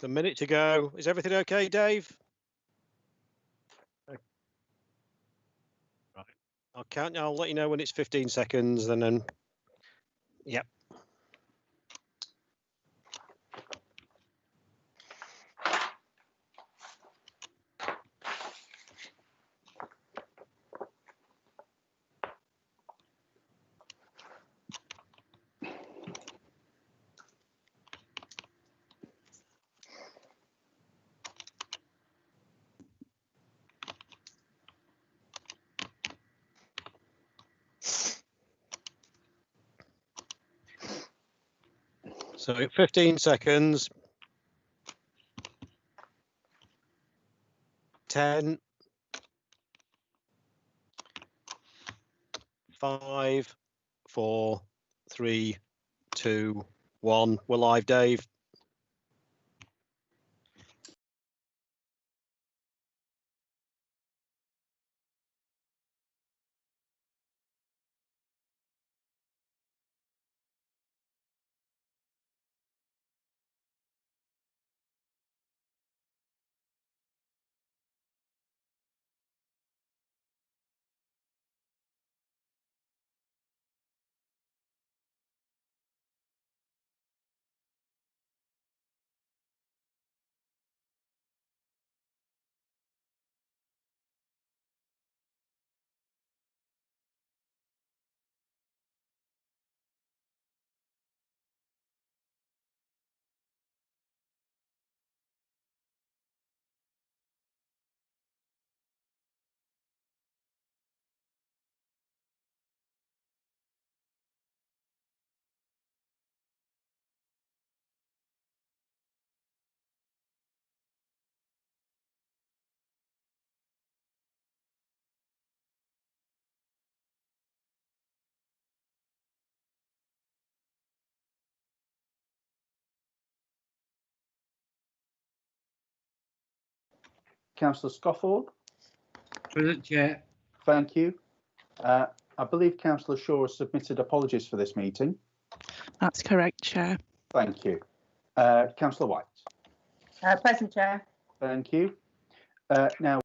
a minute to go. Is everything okay, Dave? Right. I'll count. I'll let you know when it's 15 seconds, and then, yep. So 15 seconds. 10, 5, 4, 3, 2, 1. We're live, Dave. Councillor Scofford. Present, Chair. Thank you. I believe Councillor Shaw has submitted apologies for this meeting. That's correct, Chair. Thank you. Councillor White. Present, Chair. Thank you. Now,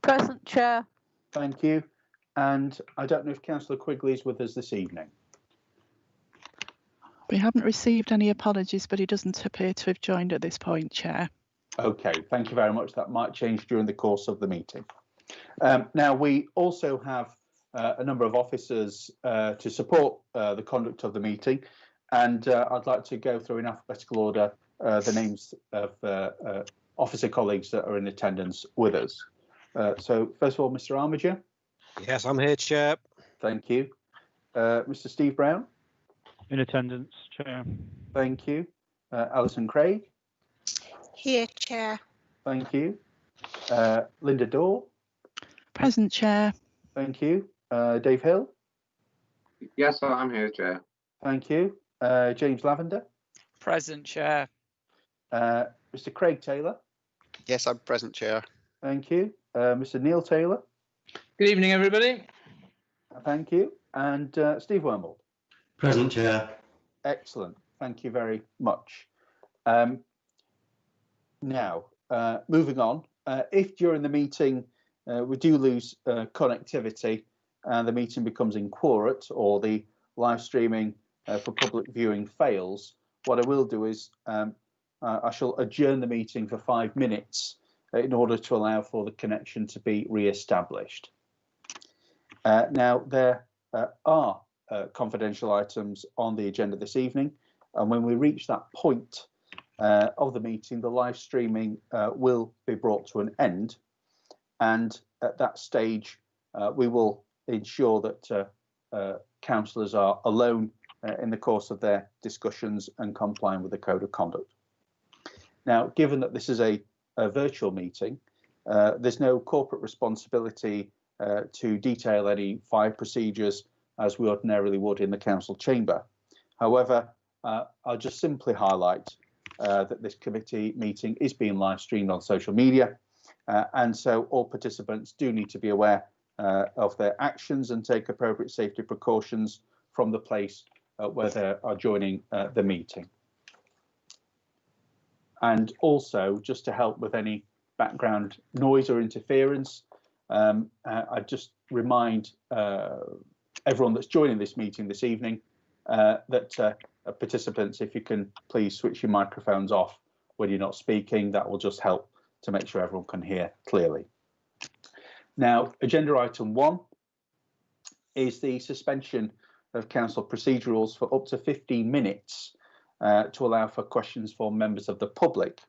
Present, Chair. thank you. And I don't know if Councillor Quigley is with us this evening. We haven't received any apologies, but he doesn't appear to have joined at this point, Chair. Okay, thank you very much. That might change during the course of the meeting. Now, we also have a number of officers to support the conduct of the meeting, and I'd like to go through in alphabetical order the names of officer colleagues that are in attendance with us. So, first of all, Mr. Armiger. Yes, I'm here, Chair. Thank you. Mr. Steve Brown. In attendance, Chair. Thank you. Alison Craig. Here, Chair. Thank you. Linda Dorr. Present, Chair. Thank you. Dave Hill. Yes, I'm here, Chair. Thank you. James Lavender. Present, Chair. Mr. Craig Taylor. Yes, I'm present, Chair. Thank you. Mr. Neil Taylor. Good evening, everybody. Thank you. And Steve Wormald. Present, Chair. Excellent. Thank you very much. Now, moving on. If during the meeting we do lose connectivity and the meeting becomes inquorate or the live streaming for public viewing fails, what I will do is I shall adjourn the meeting for 5 minutes in order to allow for the connection to be re-established. Now, there are confidential items on the agenda this evening, and when we reach that point of the meeting, the live streaming will be brought to an end, and at that stage we will ensure that councillors are alone in the course of their discussions and complying with the Code of Conduct. Now, given that this is a virtual meeting, there's no corporate responsibility to detail any fire procedures as we ordinarily would in the council chamber. However, I'll just simply highlight that this committee meeting is being live streamed on social media, and so all participants do need to be aware of their actions and take appropriate safety precautions from the place where they are joining the meeting. And also, just to help with any background noise or interference, I just remind everyone that's joining this meeting this evening that participants, if you can please switch your microphones off when you're not speaking, that will just help to make sure everyone can hear clearly. Now, agenda item 1 is the suspension of council procedurals for up to 15 minutes to allow for questions for members of the public.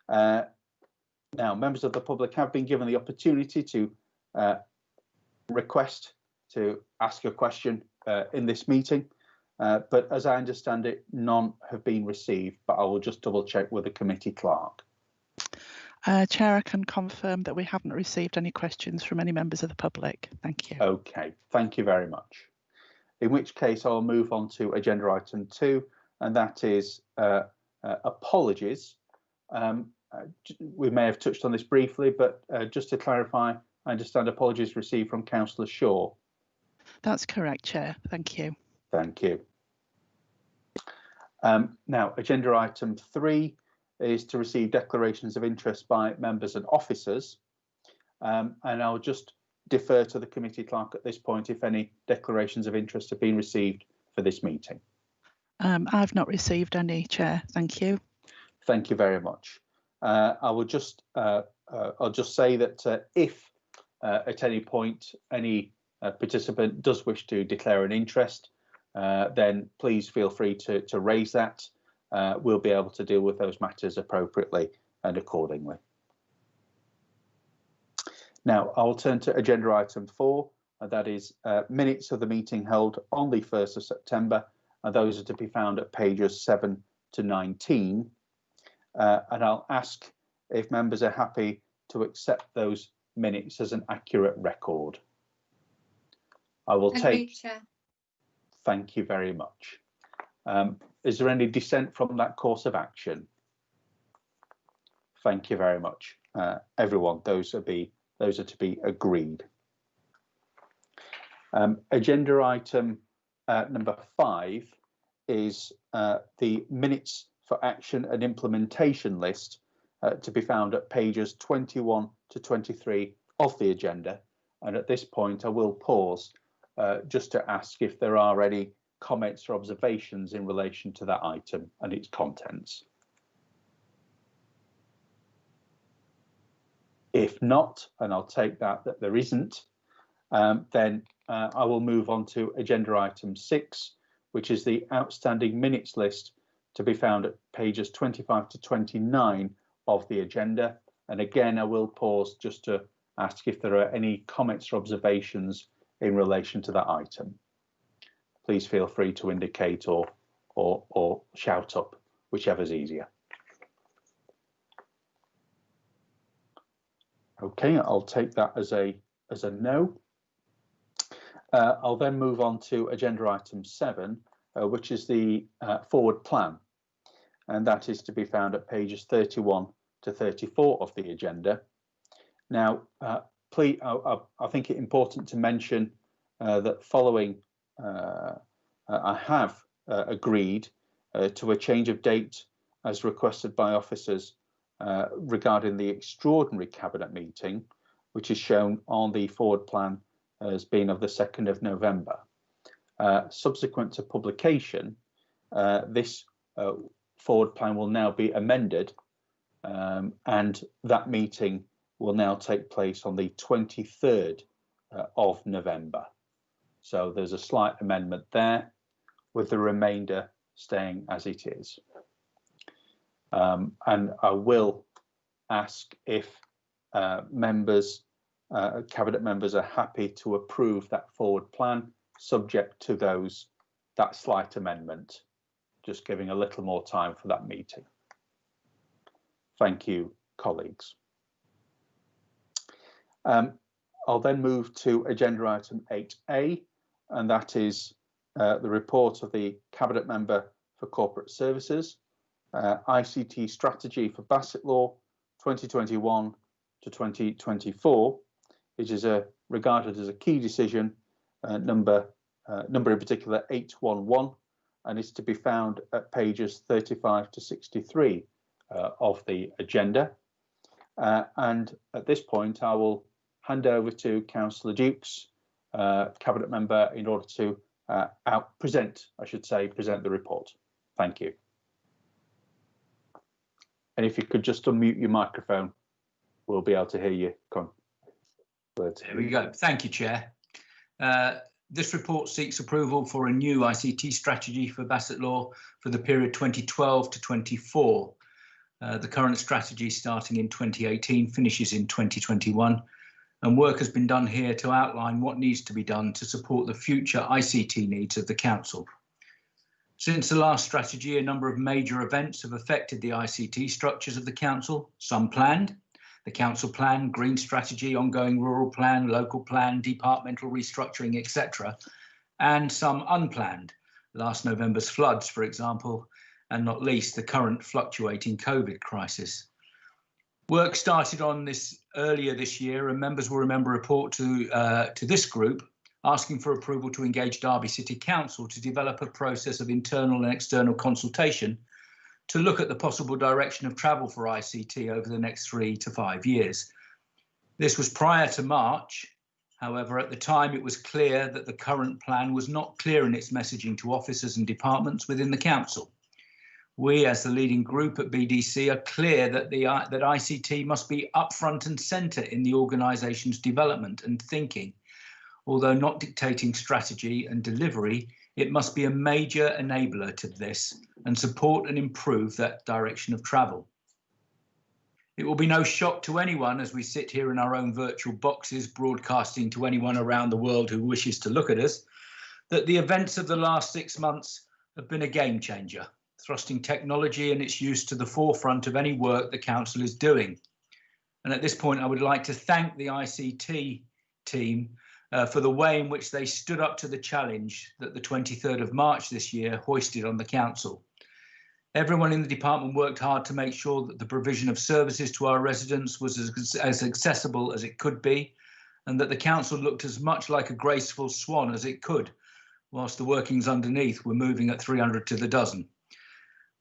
Now, members of the public have been given the opportunity to request to ask a question in this meeting, but as I understand it, none have been received, but I will just double check with the committee clerk. Chair, I can confirm that we haven't received any questions from any members of the public. Thank you. Okay, thank you very much. In which case I'll move on to agenda item 2, and that is apologies. We may have touched on this briefly, but just to clarify, I understand apologies received from Councillor Shaw. That's correct, Chair. Thank you. Thank you. Now, agenda item 3 is to receive declarations of interest by members and officers, and I'll just defer to the committee clerk at this point if any declarations of interest have been received for this meeting. I've not received any, Chair. Thank you. Thank you very much. I will just I'll just say that if at any point any participant does wish to declare an interest, then please feel free to raise that. We'll be able to deal with those matters appropriately and accordingly. Now, I will turn to agenda item 4, and that is minutes of the meeting held on the 1st of September, and those are to be found at pages 7 to 19. And I'll ask if members are happy to accept those minutes as an accurate record. I will take. Chair. Thank you very much. Is there any dissent from that course of action? Thank you very much, everyone. Those are to be agreed. Agenda item number 5 is the minutes for action and implementation list to be found at pages 21 to 23 of the agenda. And at this point, I will pause just to ask if there are any comments or observations in relation to that item and its contents. If not, and I'll take that there isn't, then I will move on to agenda item 6, which is the outstanding minutes list to be found at pages 25 to 29 of the agenda. And again, I will pause just to ask if there are any comments or observations in relation to that item. Please feel free to indicate or shout up, whichever's easier. Okay, I'll take that as a no. I'll then move on to agenda item 7, which is the forward plan, and that is to be found at pages 31 to 34 of the agenda. Now, please, I think it important to mention that following, I have agreed to a change of date as requested by officers regarding the extraordinary cabinet meeting, which is shown on the forward plan as being of the 2nd of November. Subsequent to publication, this forward plan will now be amended, and that meeting will now take place on the 23rd of November. So there's a slight amendment there, with the remainder staying as it is. And I will ask if members, cabinet members, are happy to approve that forward plan, subject to that slight amendment, just giving a little more time for that meeting. Thank you, colleagues. I'll then move to agenda item 8A, and that is the report of the cabinet member for corporate services, ICT strategy for Bassett Law 2021 to 2024, which is regarded as a key decision, number in particular 811, and is to be found at pages 35 to 63 of the agenda. And at this point, I will hand over to Councillor Dukes, Cabinet Member, in order to present the report. Thank you. And if you could just unmute your microphone, we'll be able to hear you. There we go. Thank you, Chair. This report seeks approval for a new ICT strategy for Bassett Law for the period 2012 to 24. The current strategy, starting in 2018, finishes in 2021, and work has been done here to outline what needs to be done to support the future ICT needs of the Council. Since the last strategy, a number of major events have affected the ICT structures of the Council, some planned. The Council Plan, Green Strategy, Ongoing Rural Plan, Local Plan, Departmental Restructuring, etc., and some unplanned, last November's floods, for example, and not least the current fluctuating COVID crisis. Work started on this earlier this year, and members will remember a report to this group asking for approval to engage Derby City Council to develop a process of internal and external consultation to look at the possible direction of travel for ICT over the next 3 to 5 years. This was prior to March. However, at the time, it was clear that the current plan was not clear in its messaging to officers and departments within the Council. We, as the leading group at BDC, are clear that that ICT must be upfront and centre in the organisation's development and thinking. Although not dictating strategy and delivery, it must be a major enabler to this and support and improve that direction of travel. It will be no shock to anyone as we sit here in our own virtual boxes broadcasting to anyone around the world who wishes to look at us, that the events of the last 6 months have been a game changer, thrusting technology and its use to the forefront of any work the Council is doing. And at this point, I would like to thank the ICT team for the way in which they stood up to the challenge that the 23rd of March this year hoisted on the Council. Everyone in the department worked hard to make sure that the provision of services to our residents was as accessible as it could be, and that the Council looked as much like a graceful swan as it could, whilst the workings underneath were moving at 300 to the dozen.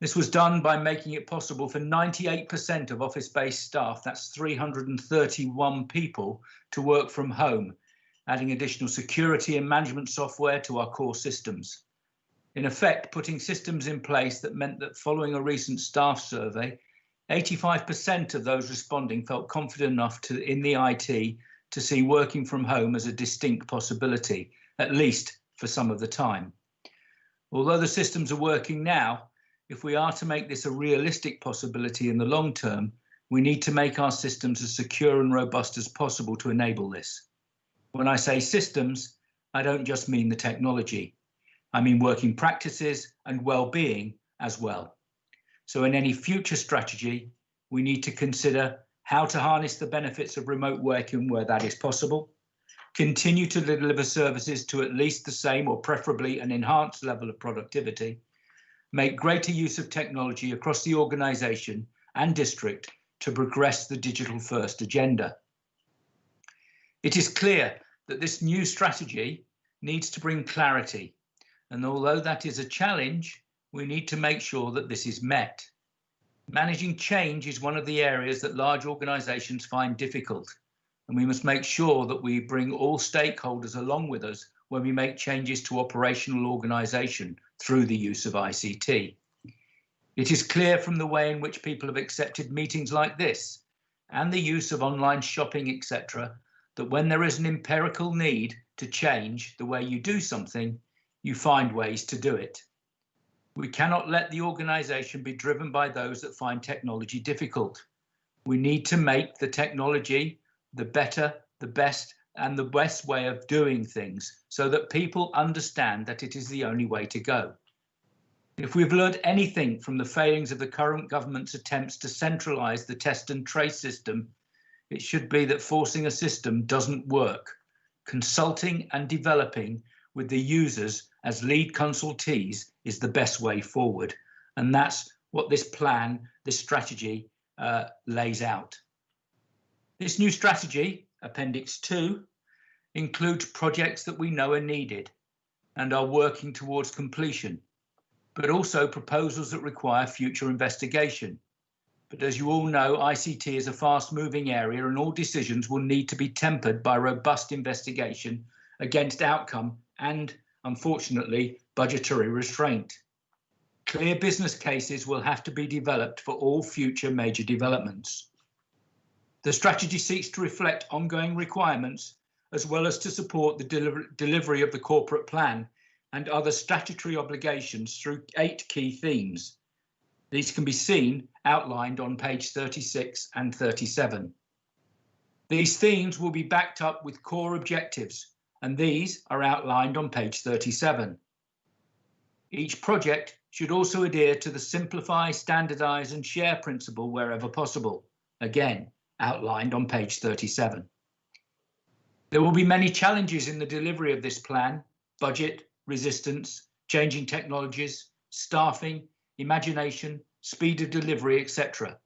This was done by making it possible for 98% of office-based staff, that's 331 people, to work from home, adding additional security and management software to our core systems. In effect, putting systems in place that meant that following a recent staff survey, 85% of those responding felt confident enough in the IT to see working from home as a distinct possibility, at least for some of the time. Although the systems are working now, if we are to make this a realistic possibility in the long term, we need to make our systems as secure and robust as possible to enable this. When I say systems, I don't just mean the technology. I mean working practices and well-being as well. So in any future strategy, we need to consider how to harness the benefits of remote working where that is possible, continue to deliver services to at least the same or preferably an enhanced level of productivity, make greater use of technology across the organisation and district to progress the digital-first agenda. It is clear that this new strategy needs to bring clarity, and although that is a challenge, we need to make sure that this is met. Managing change is one of the areas that large organisations find difficult, and we must make sure that we bring all stakeholders along with us when we make changes to operational organisation through the use of ICT. It is clear from the way in which people have accepted meetings like this and the use of online shopping, etc., that when there is an empirical need to change the way you do something, you find ways to do it. We cannot let the organisation be driven by those that find technology difficult. We need to make the technology the better, the best, and the best way of doing things so that people understand that it is the only way to go. If we've learned anything from the failings of the current government's attempts to centralise the test and trace system, it should be that forcing a system doesn't work. Consulting and developing with the users as lead consultees is the best way forward. And that's what this plan, this strategy lays out. This new strategy, Appendix 2, includes projects that we know are needed and are working towards completion, but also proposals that require future investigation. But as you all know, ICT is a fast-moving area and all decisions will need to be tempered by robust investigation against outcome and, unfortunately, budgetary restraint. Clear business cases will have to be developed for all future major developments. The strategy seeks to reflect ongoing requirements as well as to support the delivery of the corporate plan and other statutory obligations through 8 key themes. These can be seen outlined on page 36 and 37. These themes will be backed up with core objectives, and these are outlined on page 37. Each project should also adhere to the simplify, standardise and share principle wherever possible, again outlined on page 37. There will be many challenges in the delivery of this plan: budget, resistance, changing technologies, staffing, imagination, speed of delivery, etc.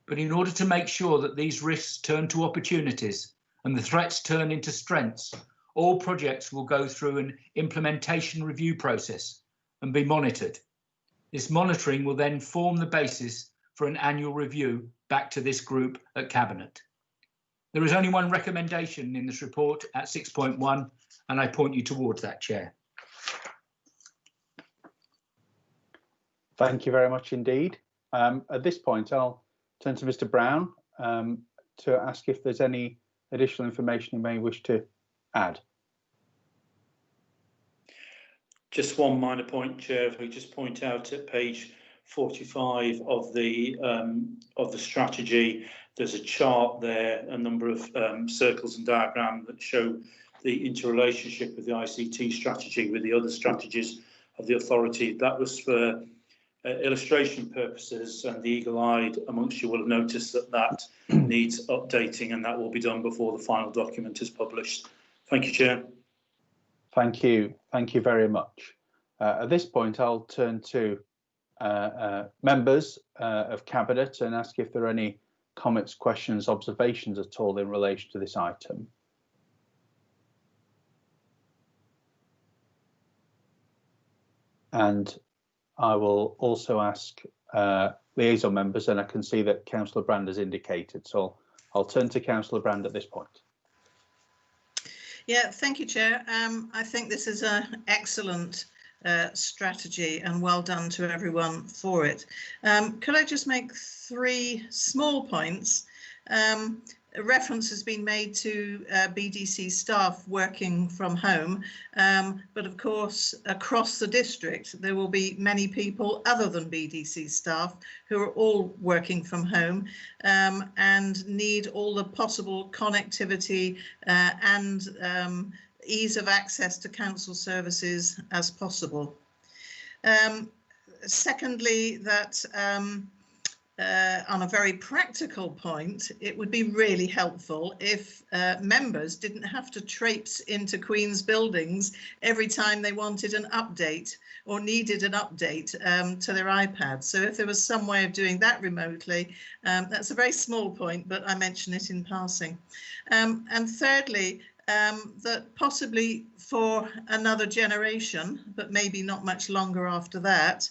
But in order to make sure that these risks turn to opportunities and the threats turn into strengths, all projects will go through an implementation review process and be monitored. This monitoring will then form the basis for an annual review back to this group at Cabinet. There is only one recommendation in this report at 6.1, and I point you towards that, Chair. Thank you very much indeed. At this point, I'll turn to Mr. Brown to ask if there's any additional information you may wish to add. Just one minor point, Chair. If we just point out at page 45 of the strategy, there's a chart there, a number of circles and diagrams that show the interrelationship of the ICT strategy with the other strategies of the authority. That was for illustration purposes, and the eagle-eyed amongst you will have noticed that that needs updating, and that will be done before the final document is published. Thank you, Chair. Thank you very much. At this point, I'll turn to members of Cabinet and ask if there are any comments, questions, observations at all in relation to this item. And I will also ask liaison members, and I can see that Councillor Brand has indicated, so I'll turn to Councillor Brand at this point. Yeah, thank you, Chair. I think this is an excellent strategy, and well done to everyone for it. Could I just make 3 small points? A reference has been made to BDC staff working from home, but of course across the district there will be many people other than BDC staff who are all working from home and need all the possible connectivity and ease of access to council services as possible. Secondly, that on a very practical point, it would be really helpful if members didn't have to traipse into Queen's buildings every time they wanted an update or needed an update to their iPad. So if there was some way of doing that remotely, that's a very small point, but I mention it in passing. And thirdly, that possibly for another generation, but maybe not much longer after that,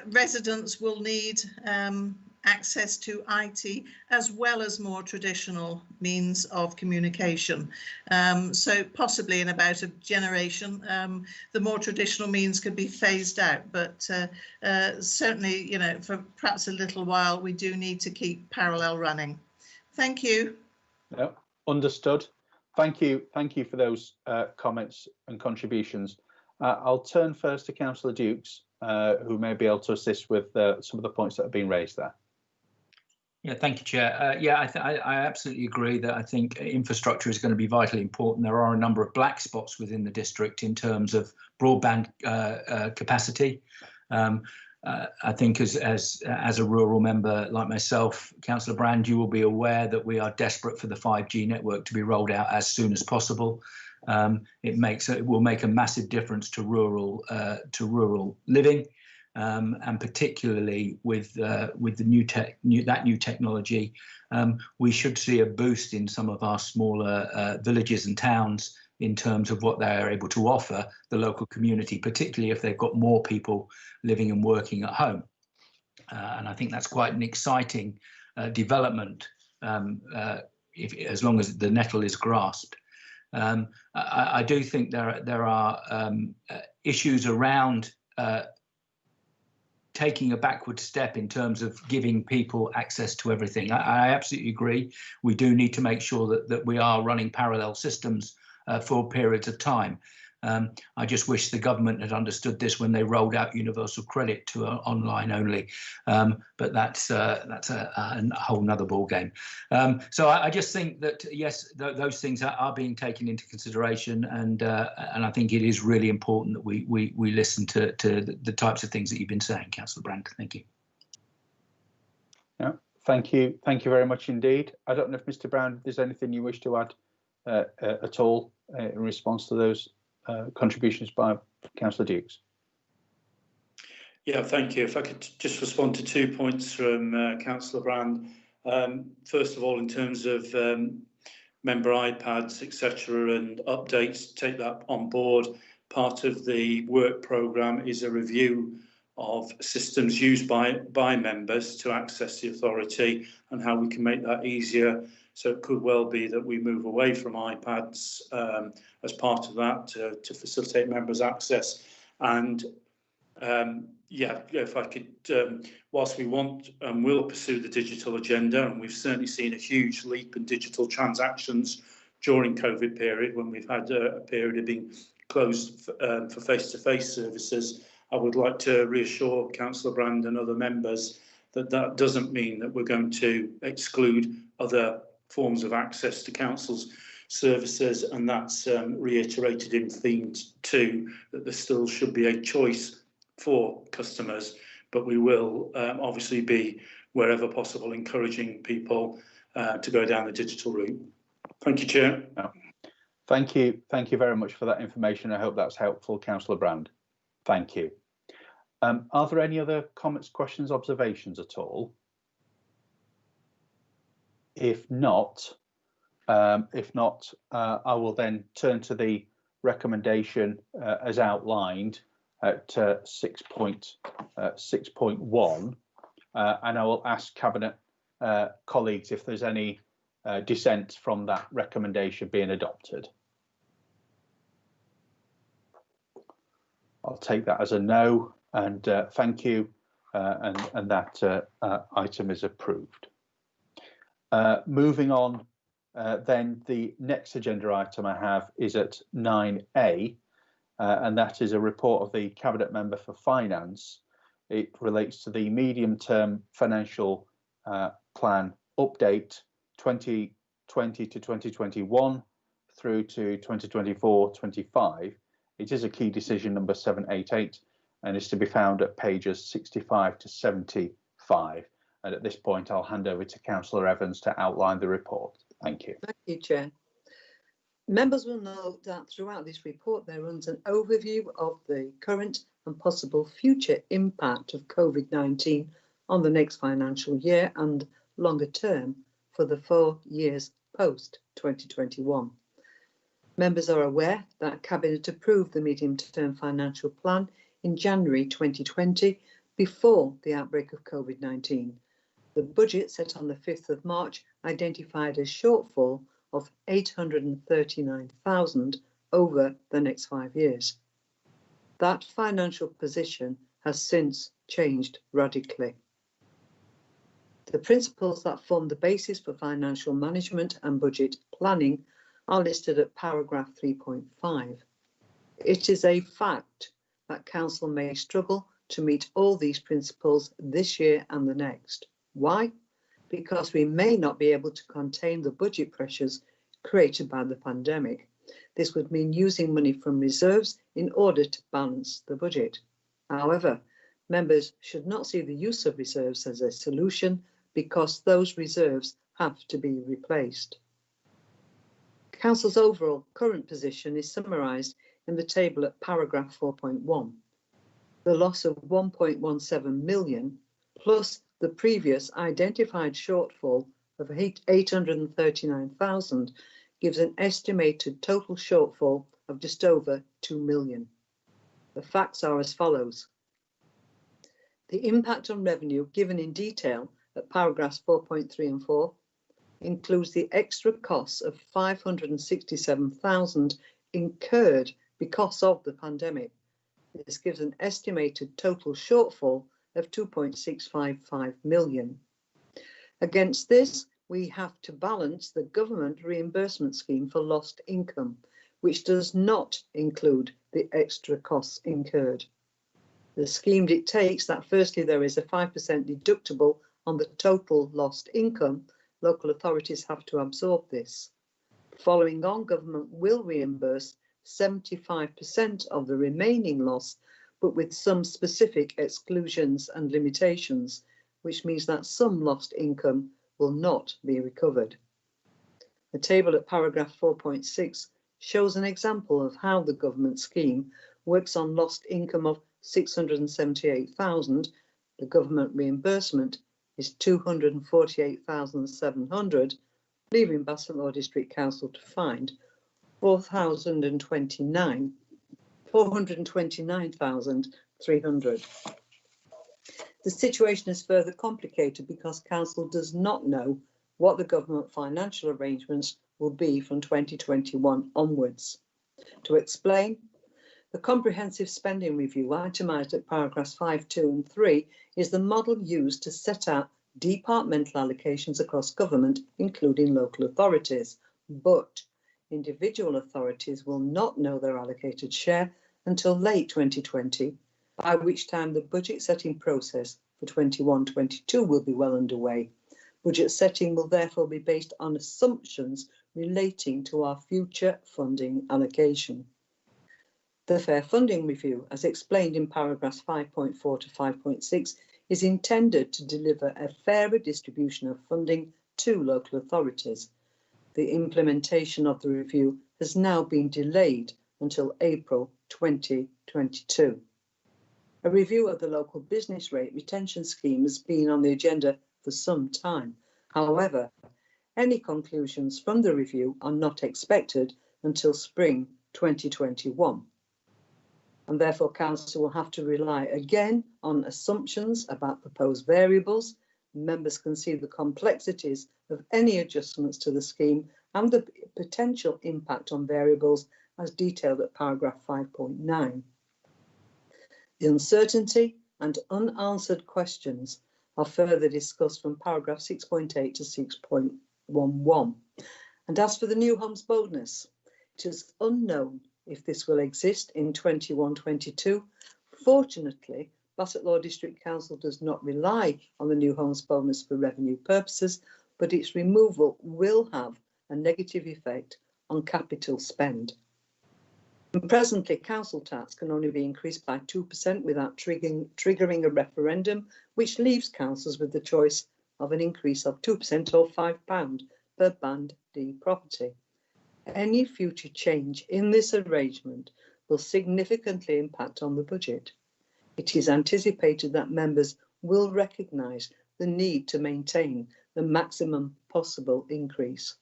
residents will need access to IT as well as more traditional means of communication. So possibly in about a generation, the more traditional means could be phased out, but certainly, you know, for perhaps a little while, we do need to keep parallel running. Thank you. Yep, understood. Thank you for those comments and contributions. I'll turn first to Councillor Dukes, who may be able to assist with some of the points that have been raised there. Yeah, thank you, Chair. Yeah, I absolutely agree that I think infrastructure is going to be vitally important. There are a number of black spots within the district in terms of broadband capacity. I think as a rural member like myself, Councillor Brand, you will be aware that we are desperate for the 5G network to be rolled out as soon as possible. It will make a massive difference to rural living, and particularly with the new technology, we should see a boost in some of our smaller villages and towns in terms of what they're able to offer the local community, particularly if they've got more people living and working at home. And I think that's quite an exciting development, as long as the nettle is grasped. I do think there are issues around taking a backward step in terms of giving people access to everything. I absolutely agree. We do need to make sure that we are running parallel systems for periods of time. I just wish the government had understood this when they rolled out universal credit to online only, but that's a whole nother ball game. So I just think that yes, those things are being taken into consideration, and I think it is really important that we listen to the types of things that you've been saying, Councillor Brand. Thank you. Yeah, thank you very much indeed. I don't know if Mr. Brown, there's anything you wish to add at all in response to those contributions by Councillor Dukes. Yeah, thank you. If I could just respond to 2 points from Councillor Brand. First of all, in terms of member iPads, etc., and updates, take that on board. Part of the work programme is a review of systems used by members to access the authority and how we can make that easier. So it could well be that we move away from iPads as part of that to facilitate members' access. And yeah, if I could, whilst we want and will pursue the digital agenda, and we've certainly seen a huge leap in digital transactions during COVID period when we've had a period of being closed for face-to-face services, I would like to reassure Councillor Brand and other members that that doesn't mean that we're going to exclude other forms of access to council's services, and that's reiterated in theme 2, that there still should be a choice for customers, but we will obviously be, wherever possible, encouraging people to go down the digital route. Thank you, Chair. Thank you very much for that information. I hope that's helpful, Councillor Brand. Thank you. Are there any other comments, questions, observations at all? If not, I will then turn to the recommendation as outlined at 6.1, and I will ask Cabinet colleagues if there's any dissent from that recommendation being adopted. I'll take that as a no, and thank you, and that item is approved. Moving on, then the next agenda item I have is at 9A, and that is a report of the Cabinet Member for Finance. It relates to the medium-term financial plan update 2020 to 2021 through to 2024-25. It is a key decision number 788 and is to be found at pages 65 to 75. And at this point, I'll hand over to Councillor Evans to outline the report. Thank you. Thank you, Chair. Members will note that throughout this report, there runs an overview of the current and possible future impact of COVID-19 on the next financial year and longer term for the 4 years post 2021. Members are aware that Cabinet approved the medium-term financial plan in January 2020 before the outbreak of COVID-19. The budget set on the 5th of March identified a shortfall of 839,000 over the next 5 years. That financial position has since changed radically. The principles that form the basis for financial management and budget planning are listed at paragraph 3.5. It is a fact that Council may struggle to meet all these principles this year and the next. Why? Because we may not be able to contain the budget pressures created by the pandemic. This would mean using money from reserves in order to balance the budget. However, members should not see the use of reserves as a solution because those reserves have to be replaced. Council's overall current position is summarised in the table at paragraph 4.1. The loss of 1.17 million plus the previous identified shortfall of 839,000 gives an estimated total shortfall of just over 2 million. The facts are as follows. The impact on revenue given in detail at paragraphs 4.3 and 4 includes the extra costs of 567,000 incurred because of the pandemic. This gives an estimated total shortfall of 2.655 million. Against this, we have to balance the government reimbursement scheme for lost income, which does not include the extra costs incurred. The scheme dictates that firstly, there is a 5% deductible on the total lost income. Local authorities have to absorb this. Following on, government will reimburse 75% of the remaining loss, but with some specific exclusions and limitations, which means that some lost income will not be recovered. The table at paragraph 4.6 shows an example of how the government scheme works on lost income of 678,000. The government reimbursement is 248,700, leaving Bassetlaw District Council to find 429,300. The situation is further complicated because Council does not know what the government financial arrangements will be from 2021 onwards. To explain, the Comprehensive Spending Review itemised at paragraphs 5, 2 and 3 is the model used to set out departmental allocations across government, including local authorities, but individual authorities will not know their allocated share until late 2020, by which time the budget setting process for 21-22 will be well underway. Budget setting will therefore be based on assumptions relating to our future funding allocation. The Fair Funding Review, as explained in paragraphs 5.4 to 5.6, is intended to deliver a fairer distribution of funding to local authorities. The implementation of the review has now been delayed until April 2022. A review of the local business rate retention scheme has been on the agenda for some time. However, any conclusions from the review are not expected until spring 2021. And therefore, Council will have to rely again on assumptions about proposed variables. Members can see the complexities of any adjustments to the scheme and the potential impact on variables as detailed at paragraph 5.9. The uncertainty and unanswered questions are further discussed from paragraph 6.8 to 6.11. And as for the new homes bonus, it is unknown if this will exist in 21-22. Fortunately, Bassetlaw District Council does not rely on the new homes bonus for revenue purposes, but its removal will have a negative effect on capital spend. And presently, council tax can only be increased by 2% without triggering a referendum, which leaves councils with the choice of an increase of 2% or £5 per Band D property. Any future change in this arrangement will significantly impact on the budget. It is anticipated that members will recognise the need to maintain the maximum possible increase.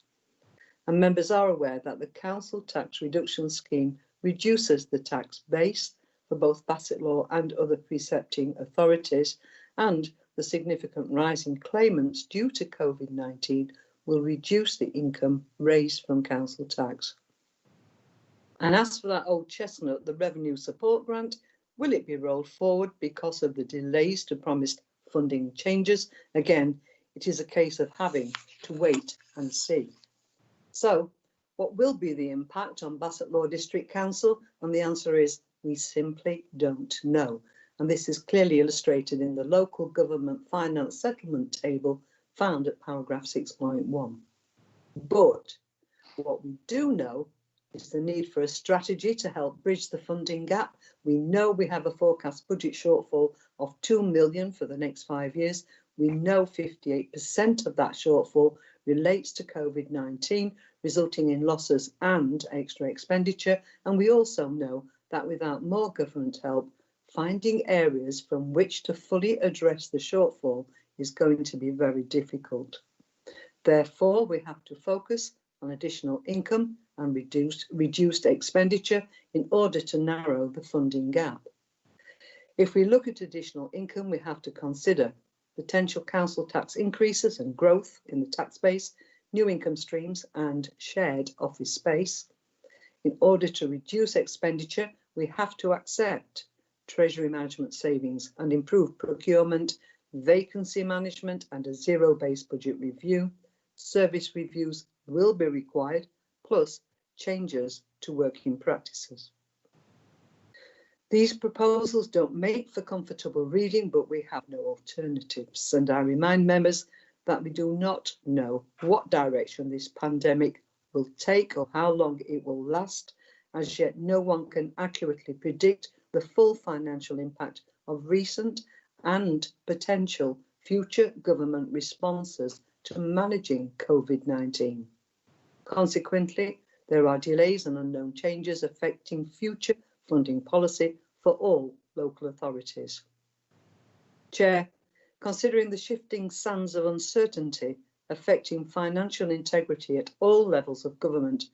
And members are aware that the council tax reduction scheme reduces the tax base for both Bassetlaw and other precepting authorities, and the significant rise in claimants due to COVID-19 will reduce the income raised from council tax. And as for that old chestnut, the revenue support grant, will it be rolled forward because of the delays to promised funding changes? Again, it is a case of having to wait and see. So, what will be the impact on Bassetlaw District Council? And the answer is we simply don't know. And this is clearly illustrated in the local government finance settlement table found at paragraph 6.1. But what we do know is the need for a strategy to help bridge the funding gap. We know we have a forecast budget shortfall of 2 million for the next 5 years. We know 58% of that shortfall relates to COVID-19, resulting in losses and extra expenditure. And we also know that without more government help, finding areas from which to fully address the shortfall is going to be very difficult. Therefore, we have to focus on additional income and reduced expenditure in order to narrow the funding gap. If we look at additional income, we have to consider potential council tax increases and growth in the tax base, new income streams and shared office space. In order to reduce expenditure, we have to accept Treasury management savings and improve procurement, vacancy management and a zero-based budget review. Service reviews will be required, plus changes to working practices. These proposals don't make for comfortable reading, but we have no alternatives. And I remind members that we do not know what direction this pandemic will take or how long it will last. As yet, no one can accurately predict the full financial impact of recent and potential future government responses to managing COVID-19. Consequently, there are delays and unknown changes affecting future funding policy for all local authorities. Chair, considering the shifting sands of uncertainty affecting financial integrity at all levels of government,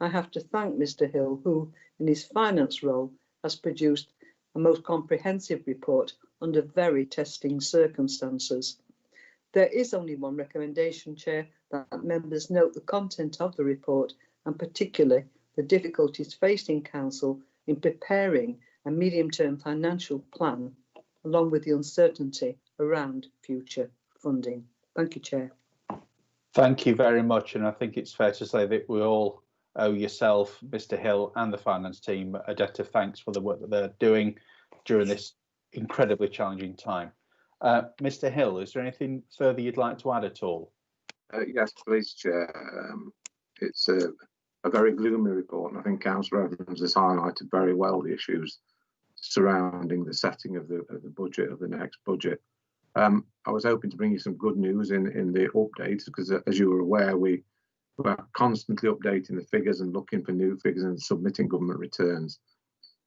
I have to thank Mr. Hill, who, in his finance role, has produced a most comprehensive report under very testing circumstances. There is only one recommendation, Chair, that members note the content of the report and particularly the difficulties facing Council in preparing a medium-term financial plan, along with the uncertainty around future funding. Thank you, Chair. Thank you very much. And I think it's fair to say that we all owe yourself, Mr. Hill, and the finance team a debt of thanks for the work that they're doing during this incredibly challenging time. Mr. Hill, is there anything further you'd like to add at all? Yes, please, Chair. It's a very gloomy report, and I think Councillor Evans has highlighted very well the issues surrounding the setting of the budget, of the next budget. I was hoping to bring you some good news in the updates, because as you were aware, we were constantly updating the figures and looking for new figures and submitting government returns.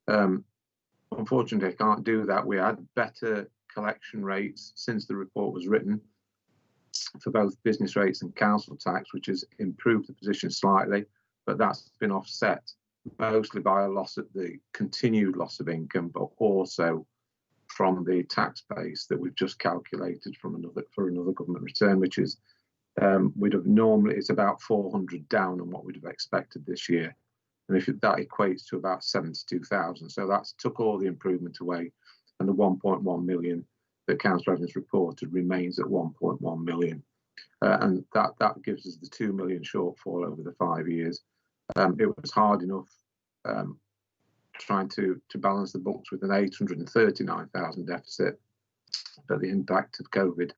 Unfortunately, I can't do that. We had better collection rates since the report was written for both business rates and council tax, which has improved the position slightly, but that's been offset mostly by a loss of the continued loss of income, but also from the tax base that we've just calculated for another government return, which is we'd have normally, it's about 400 down on what we'd have expected this year, and if that equates to about 72,000, so that's took all the improvement away, and the 1.1 million that Councillor Evans reported remains at 1.1 million, and that gives us the 2 million shortfall over the 5 years. It was hard enough trying to balance the books with an 839,000 deficit, but the impact of COVID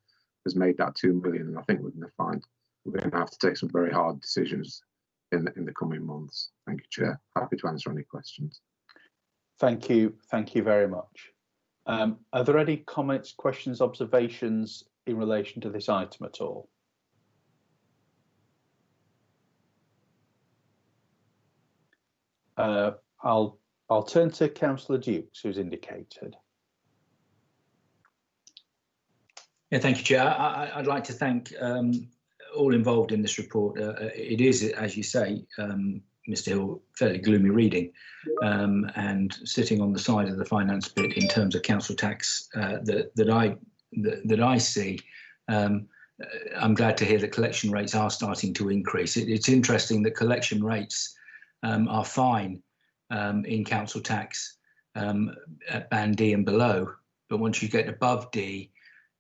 has made that 2 million, and I think we're going to have to take some very hard decisions in the coming months. Thank you, Chair. Happy to answer any questions. Thank you very much. Are there any comments, questions, observations in relation to this item at all? I'll turn to Councillor Dukes, who's indicated. Yeah, thank you, Chair. I'd like to thank all involved in this report. It is, as you say, Mr. Hill, fairly gloomy reading, and sitting on the side of the finance bit in terms of council tax that I see. I'm glad to hear that collection rates are starting to increase. It's interesting that collection rates are fine in council tax at band D and below, but once you get above D,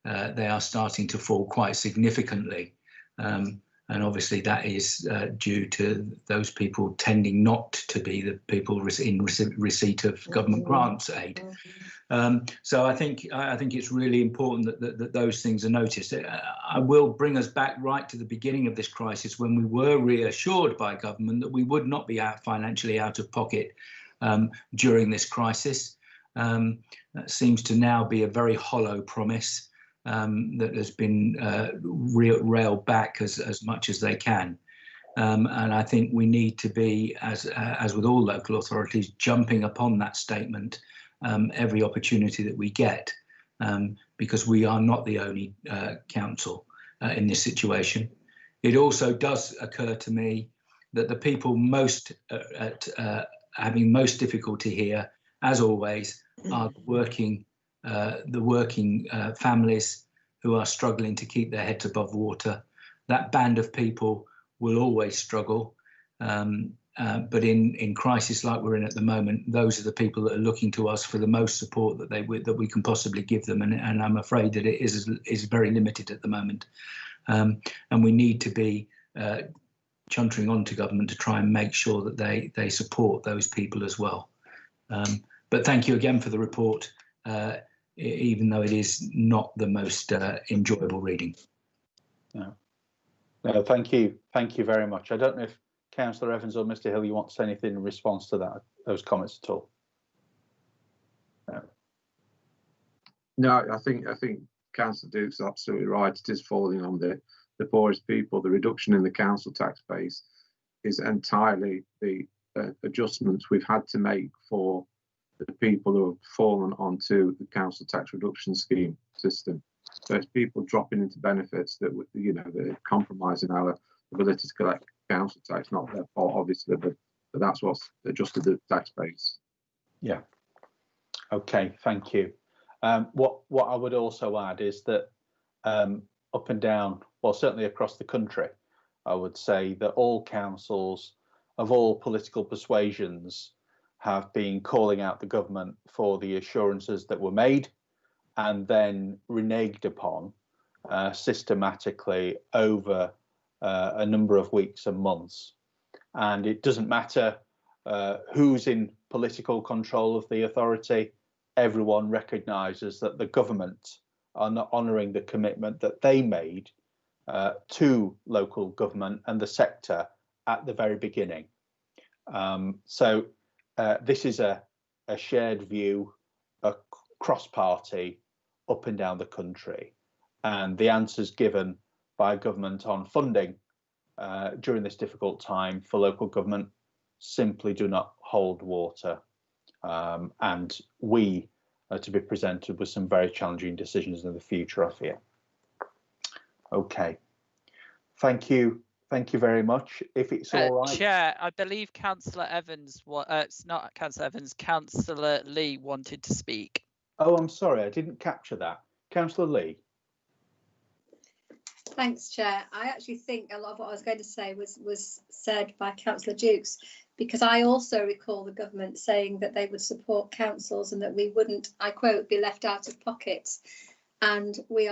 they are starting to fall quite significantly. And obviously that is due to those people tending not to be the people in receipt of government grants aid. So I think it's really important that those things are noticed. I will bring us back right to the beginning of this crisis, when we were reassured by government that we would not be financially out of pocket during this crisis. That seems to now be a very hollow promise. that has been railed back as much as they can. And I think we need to be, as with all local authorities, jumping upon that statement every opportunity that we get, because we are not the only council in this situation. It also does occur to me that the people most having most difficulty here, as always, are the working families who are struggling to keep their heads above water. That band of people will always struggle, but in crisis like we're in at the moment, those are the people that are looking to us for the most support that we can possibly give them, and I'm afraid that it is very limited at the moment, and we need to be chuntering on to government to try and make sure that they support those people as well. But thank you again for the report, even though it is not the most enjoyable reading. No. No, thank you very much. I don't know if Councillor Evans or Mr. Hill, you want to say anything in response to those comments at all? No, I think Councillor Duke's absolutely right. It is falling on the poorest people. The reduction in the council tax base is entirely the adjustments we've had to make for the people who have fallen onto the council tax reduction scheme system. So it's people dropping into benefits that that are compromising our ability to collect council tax. Not their fault, obviously, but that's what's adjusted the tax base. Yeah. Okay. Thank you. What I would also add is that up and down, well, certainly across the country, I would say that all councils of all political persuasions have been calling out the government for the assurances that were made and then reneged upon systematically over a number of weeks and months. And it doesn't matter who's in political control of the authority, everyone recognises that the government are not honouring the commitment that they made to local government and the sector at the very beginning. So this is a shared view, a cross-party, up and down the country, and the answers given by government on funding during this difficult time for local government simply do not hold water, and we are to be presented with some very challenging decisions in the future, I fear. Okay, thank you very much. If it's all right, Chair, I believe Councillor Evans, it's not Councillor Evans, Councillor Lee wanted to speak. Oh, I'm sorry, I didn't capture that. Councillor Lee. Thanks, Chair. I actually think a lot of what I was going to say was said by Councillor Dukes, because I also recall the government saying that they would support councils and that we wouldn't, I quote, be left out of pockets. And we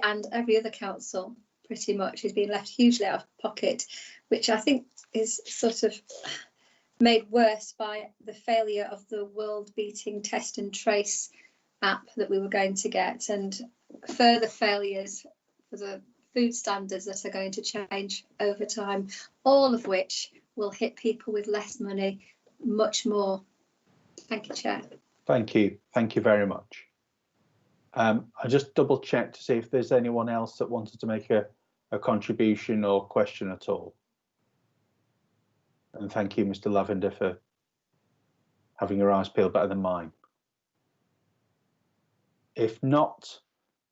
and every other council pretty much is being left hugely out of pocket, which I think is sort of made worse by the failure of the world-beating test and trace app that we were going to get, and further failures for the food standards that are going to change over time, all of which will hit people with less money much more. Thank you, Chair. Thank you very much. I just double checked to see if there's anyone else that wanted to make a contribution or question at all. And thank you, Mr. Lavender, for having your eyes peeled better than mine. If not,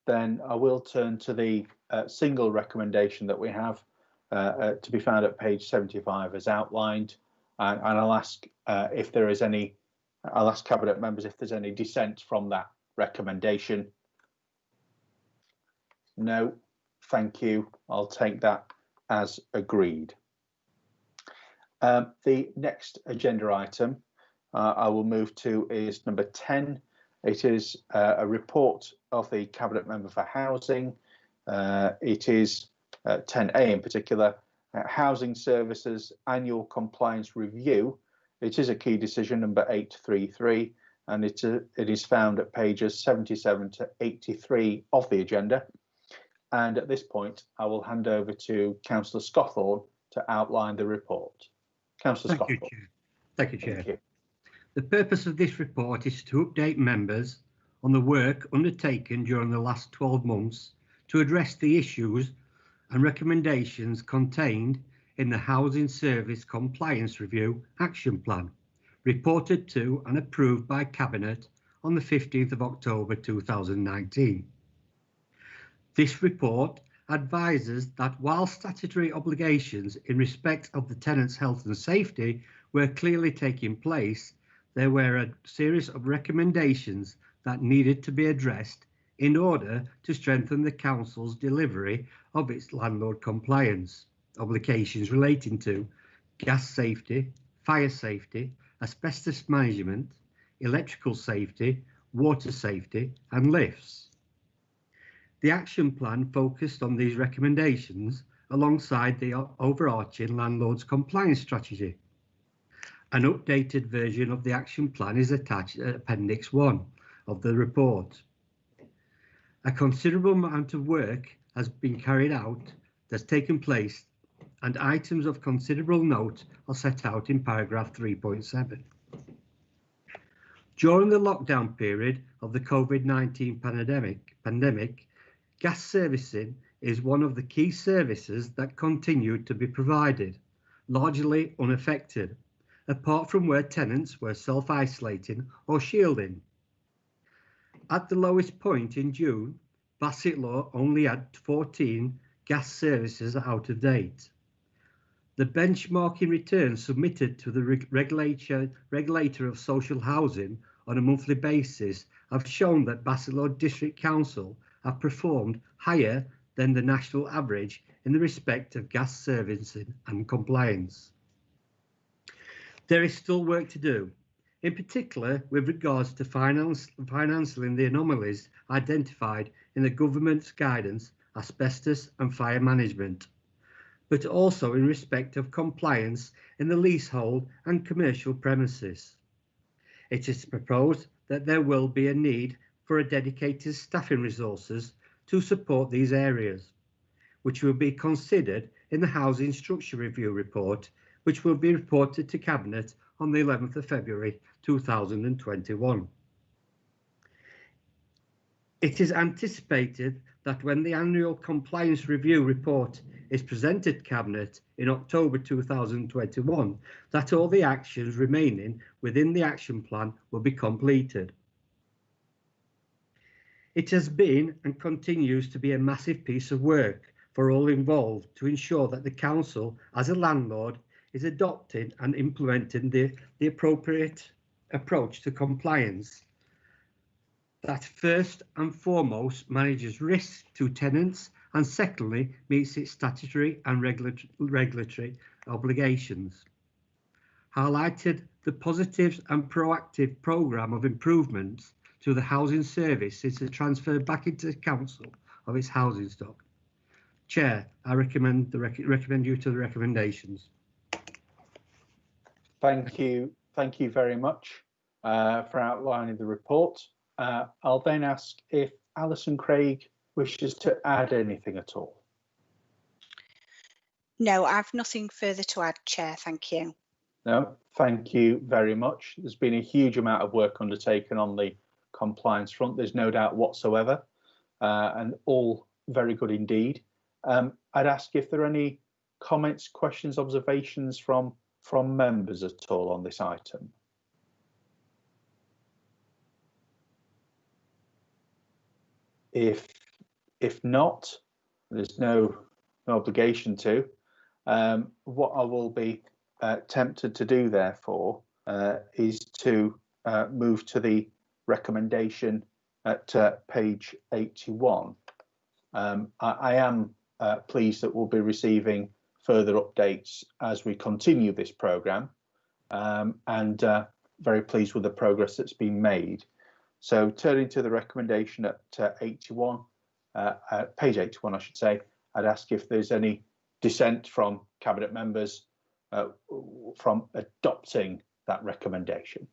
then I will turn to the single recommendation that we have to be found at page 75 as outlined, and I'll ask if there is any. I'll ask Cabinet members if there's any dissent from that recommendation. No, thank you. I'll take that as agreed. The next agenda item I will move to is number 10. It is a report of the Cabinet Member for Housing. It is 10A in particular, Housing Services Annual Compliance Review. It is a key decision number 833, and it is found at pages 77 to 83 of the agenda. And at this point, I will hand over to Councillor Scawthorne to outline the report. Councillor Scawthorne. Thank you, Chair. The purpose of this report is to update members on the work undertaken during the last 12 months to address the issues and recommendations contained in the Housing Service Compliance Review Action Plan, reported to and approved by Cabinet on the 15th of October 2019. This report advises that while statutory obligations in respect of the tenants' health and safety were clearly taking place, there were a series of recommendations that needed to be addressed in order to strengthen the council's delivery of its landlord compliance obligations relating to gas safety, fire safety, asbestos management, electrical safety, water safety and lifts. The action plan focused on these recommendations alongside the overarching landlord's compliance strategy. An updated version of the action plan is attached at Appendix 1 of the report. A considerable amount of work has been carried out, that's taken place, and items of considerable note are set out in paragraph 3.7. During the lockdown period of the COVID-19 pandemic, gas servicing is one of the key services that continued to be provided, largely unaffected, apart from where tenants were self-isolating or shielding. At the lowest point in June, Bassetlaw only had 14 gas services out of date. The benchmarking returns submitted to the regulator of social housing on a monthly basis have shown that Bassetlaw District Council have performed higher than the national average in the respect of gas servicing and compliance. There is still work to do, in particular with regards to financing the anomalies identified in the government's guidance, asbestos and fire management, but also in respect of compliance in the leasehold and commercial premises. It is proposed that there will be a need for a dedicated staffing resources to support these areas, which will be considered in the Housing Structure Review report, which will be reported to Cabinet on the 11th of February 2021. It is anticipated that when the annual compliance review report is presented to Cabinet in October 2021, that all the actions remaining within the action plan will be completed. It has been and continues to be a massive piece of work for all involved to ensure that the council, as a landlord, is adopting and implementing the appropriate approach to compliance that first and foremost manages risks to tenants and secondly meets its statutory and regulatory obligations. Highlighted the positives and proactive programme of improvements to the housing service since the transfer back into the council of its housing stock. Chair, I recommend you to the recommendations. Thank you very much for outlining the report. I'll then ask if Alison Craig wishes to add anything at all. No, I've nothing further to add, Chair. Thank you. No, thank you very much. There's been a huge amount of work undertaken on the compliance front. There's no doubt whatsoever, and all very good indeed. I'd ask if there are any comments, questions, observations from members at all on this item. If not, there's no obligation to. What I will be tempted to do, therefore, is to move to the recommendation at page 81. I am pleased that we'll be receiving further updates as we continue this programme, and very pleased with the progress that's been made. So turning to the recommendation at 81, page 81 I should say, I'd ask if there's any dissent from Cabinet members from adopting that recommendation.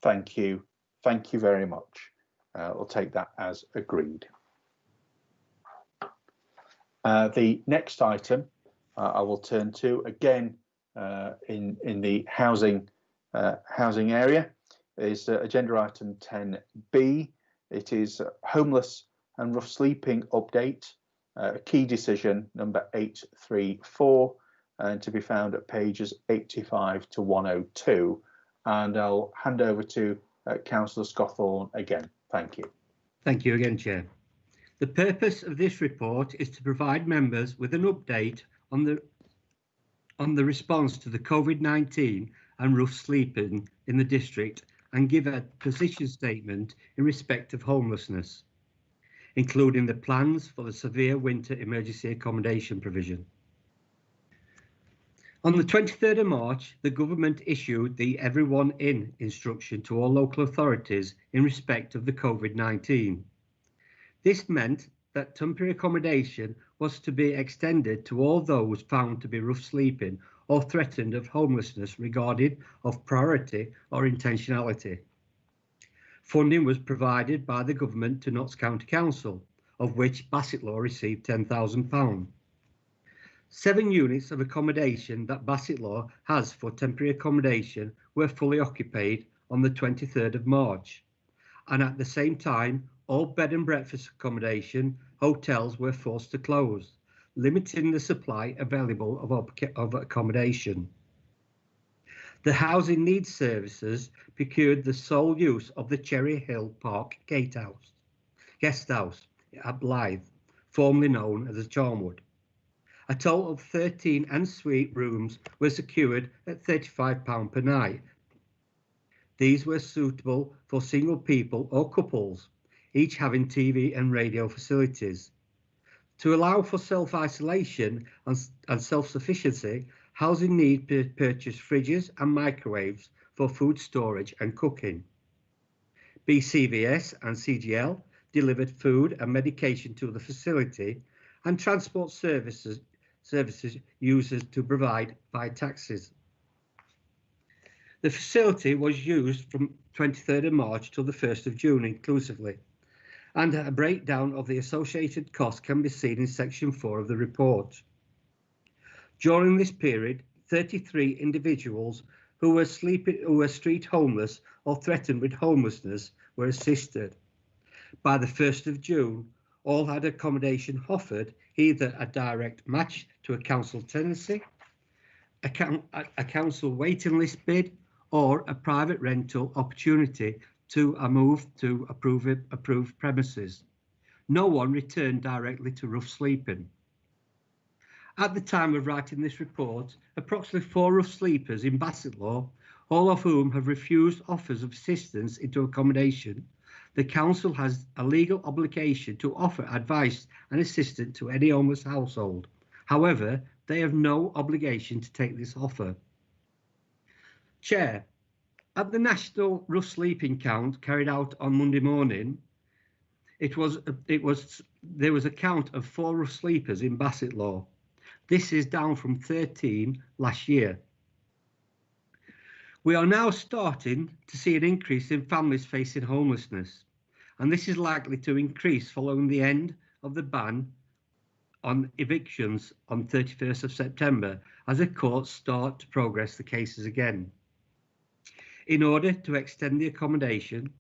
Thank you very much. I'll take that as agreed. The next item I will turn to, again in the housing area, is agenda item 10B. It is homeless and rough sleeping update, a key decision number 834, and to be found at pages 85 to 102. And I'll hand over to Councillor Scawthorne again. Thank you. Thank you again, Chair. The purpose of this report is to provide members with an update on the response to the COVID-19 and rough sleeping in the district, and give a position statement in respect of homelessness, including the plans for the severe winter emergency accommodation provision. On the 23rd of March, the government issued the Everyone In instruction to all local authorities in respect of the COVID-19. This meant that temporary accommodation was to be extended to all those found to be rough sleeping or threatened of homelessness regarded of priority or intentionality. Funding was provided by the government to Notts County Council, of which Bassetlaw received £10,000. 7 units of accommodation that Bassetlaw has for temporary accommodation were fully occupied on the 23rd of March, and at the same time all bed and breakfast accommodation hotels were forced to close, limiting the supply available of accommodation. The Housing Needs Services procured the sole use of the Cherry Hill Park Guest House at Blythe, formerly known as the Charnwood. A total of 13 en-suite rooms were secured at £35 per night. These were suitable for single people or couples, each having TV and radio facilities. To allow for self-isolation and self-sufficiency, Housing Need purchased fridges and microwaves for food storage and cooking. BCVS and CGL delivered food and medication to the facility, and transport services users to provide by taxis. The facility was used from 23rd of March till the 1st of June inclusively, and a breakdown of the associated costs can be seen in section 4 of the report. During this period, 33 individuals who were street homeless or threatened with homelessness were assisted. By the 1st of June, all had accommodation offered, either a direct match to a council tenancy, a council waiting list bid, or a private rental opportunity to a move to approved premises. No one returned directly to rough sleeping. At the time of writing this report, approximately 4 rough sleepers in Bassetlaw, all of whom have refused offers of assistance into accommodation, the council has a legal obligation to offer advice and assistance to any homeless household. However, they have no obligation to take this offer. Chair, at the national rough sleeping count carried out on Monday morning, there was a count of 4 rough sleepers in Bassetlaw. This is down from 13 last year. We are now starting to see an increase in families facing homelessness, and this is likely to increase following the end of the ban on evictions on 31st of September as the courts start to progress the cases again. In order to extend the accommodation,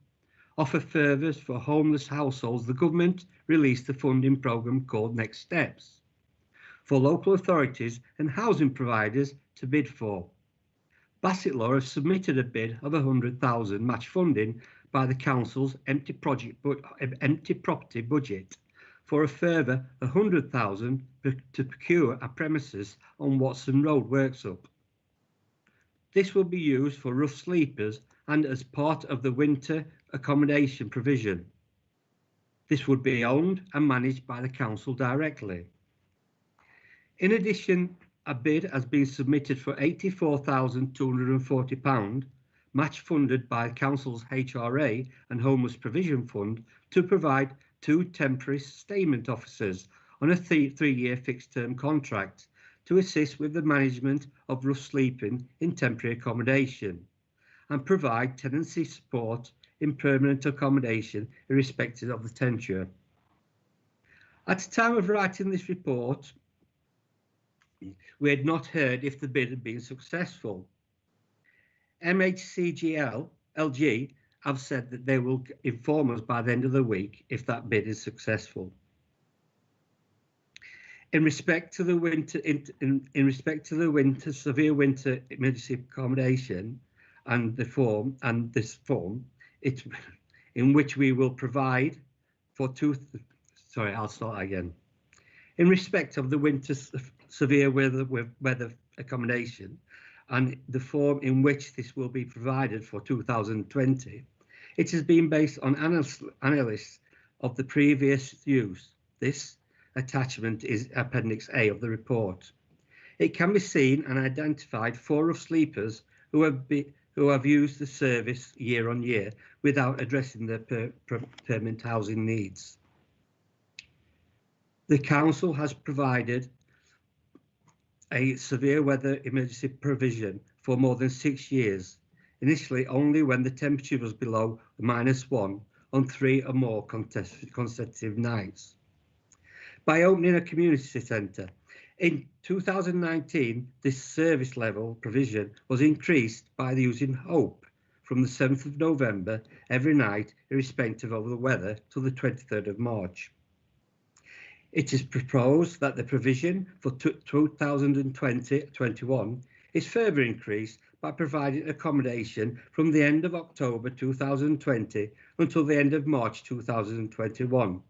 offer furthers for homeless households, the government released the funding programme called Next Steps for local authorities and housing providers to bid for. Bassetlaw have submitted a bid of £100,000 match funding by the council's empty property budget for a further £100,000 to procure a premises on Watson Road, Worksop. This will be used for rough sleepers and as part of the winter accommodation provision. This would be owned and managed by the council directly. In addition, a bid has been submitted for £84,240, match funded by the council's HRA and Homeless Provision Fund, to provide 2 temporary sustainment officers on a 3-year fixed-term contract to assist with the management of rough sleeping in temporary accommodation and provide tenancy support in permanent accommodation irrespective of the tenure. At the time of writing this report, we had not heard if the bid had been successful. MHCGL LG have said that they will inform us by the end of the week if that bid is successful. In respect to the winter, in respect to the winter severe winter emergency accommodation and this form, it's in which we will provide for Sorry, I'll start again. In respect of the winter severe weather accommodation and the form in which this will be provided for 2020, it has been based on analysis of the previous use. This attachment is Appendix A of the report. It can be seen and identified 4 of sleepers who have used the service year on year without addressing their permanent housing needs. The council has provided a severe weather emergency provision for more than 6 years, initially only when the temperature was below -1 on 3 or more consecutive nights. By opening a community centre, in 2019, this service level provision was increased by the using Hope from the 7th of November every night, irrespective of the weather, till the 23rd of March. It is proposed that the provision for 2020-21 is further increased by providing accommodation from the end of October 2020 until the end of March 2021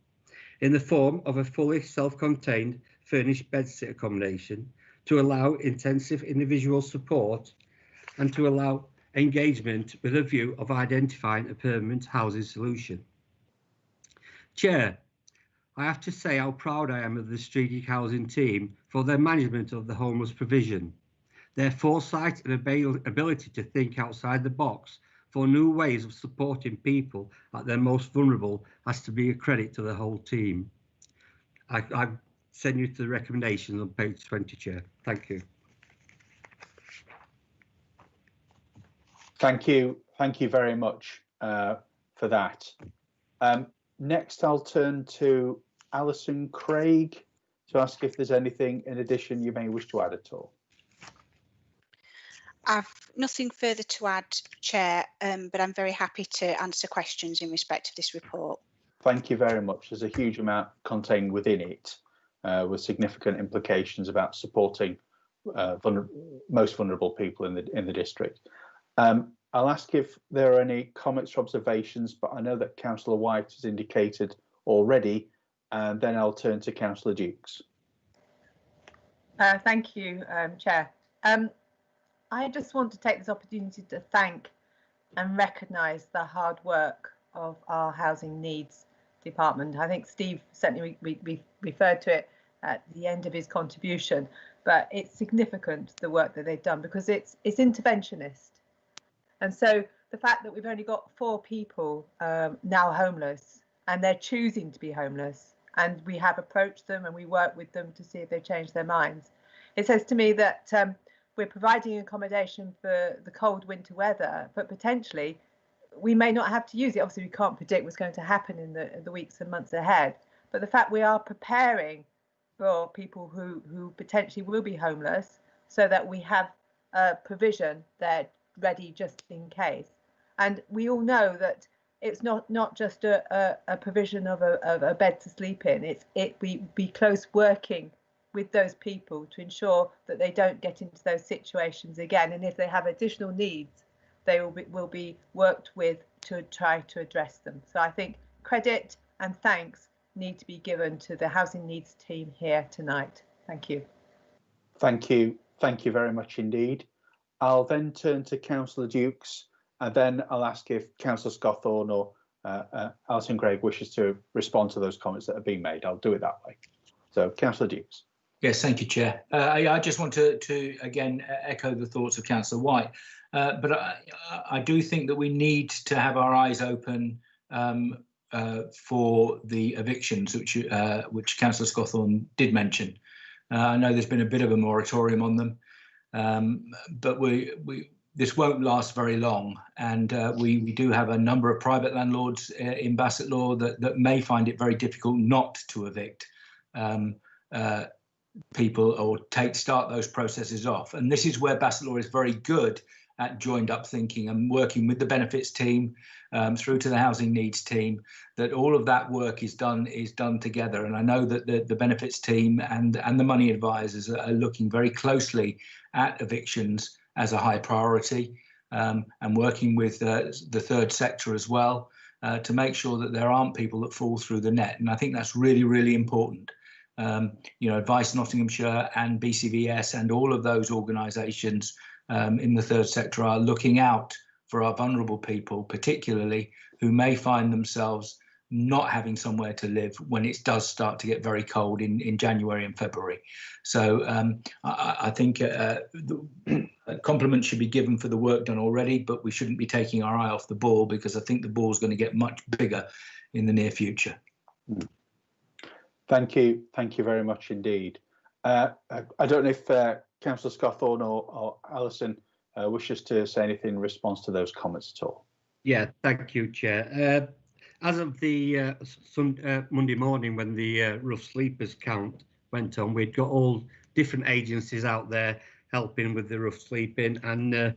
in the form of a fully self-contained furnished bedsit accommodation to allow intensive individual support and to allow engagement with a view of identifying a permanent housing solution. Chair, I have to say how proud I am of the strategic housing team for their management of the homeless provision. Their foresight and ability to think outside the box for new ways of supporting people at their most vulnerable has to be a credit to the whole team. I send you to the recommendations on page 20, Chair. Thank you. Thank you very much for that. Next, I'll turn to Alison Craig to ask if there's anything in addition you may wish to add at all. I've nothing further to add, Chair, but I'm very happy to answer questions in respect of this report. Thank you very much. There's a huge amount contained within it, with significant implications about supporting most vulnerable people in the district. I'll ask if there are any comments or observations, but I know that Councillor White has indicated already, and then I'll turn to Councillor Dukes. Thank you, Chair. I just want to take this opportunity to thank and recognise the hard work of our Housing Needs Department. I think Steve certainly we referred to it at the end of his contribution, but it's significant, the work that they've done, because it's interventionist. And so the fact that we've only got 4 people now homeless, and they're choosing to be homeless, and we have approached them and we work with them to see if they've changed their minds, it says to me that we're providing accommodation for the cold winter weather, but potentially we may not have to use it. Obviously, we can't predict what's going to happen in the weeks and months ahead, but the fact we are preparing for people who potentially will be homeless, so that we have a provision there ready just in case. And we all know that it's not just a provision of a bed to sleep in. We be close working with those people to ensure that they don't get into those situations again, and if they have additional needs, they will be worked with to try to address them. So I think credit and thanks need to be given to the Housing Needs team here tonight. Thank you. Thank you very much indeed. I'll then turn to Councillor Dukes, and then I'll ask if Councillor Scawthorne or Alison Craig wishes to respond to those comments that have been made. I'll do it that way. So, Councillor Dukes. Yes, thank you, Chair. I just want to again echo the thoughts of Councillor White, but I do think that we need to have our eyes open for the evictions, which Councillor Scawthorne did mention. I know there's been a bit of a moratorium on them, but this won't last very long, and we do have a number of private landlords in Bassetlaw that may find it very difficult not to evict people or start those processes off. And this is where Bassetlaw is very good at joined up thinking and working with the benefits team through to the housing needs team, that all of that work is done together. And I know that the benefits team and the money advisors are looking very closely at evictions as a high priority, and working with the third sector as well to make sure that there aren't people that fall through the net. And I think that's really, really important. Advice Nottinghamshire and BCVS and all of those organisations in the third sector are looking out for our vulnerable people, particularly who may find themselves not having somewhere to live when it does start to get very cold in January and February. So I think compliments should be given for the work done already, but we shouldn't be taking our eye off the ball, because I think the ball is going to get much bigger in the near future. Thank you very much indeed. I don't know if Councillor Scawthorne or Alison wishes to say anything in response to those comments at all. Yeah, thank you, Chair. As of the Monday morning, when the rough sleepers count went on, we'd got all different agencies out there helping with the rough sleeping, and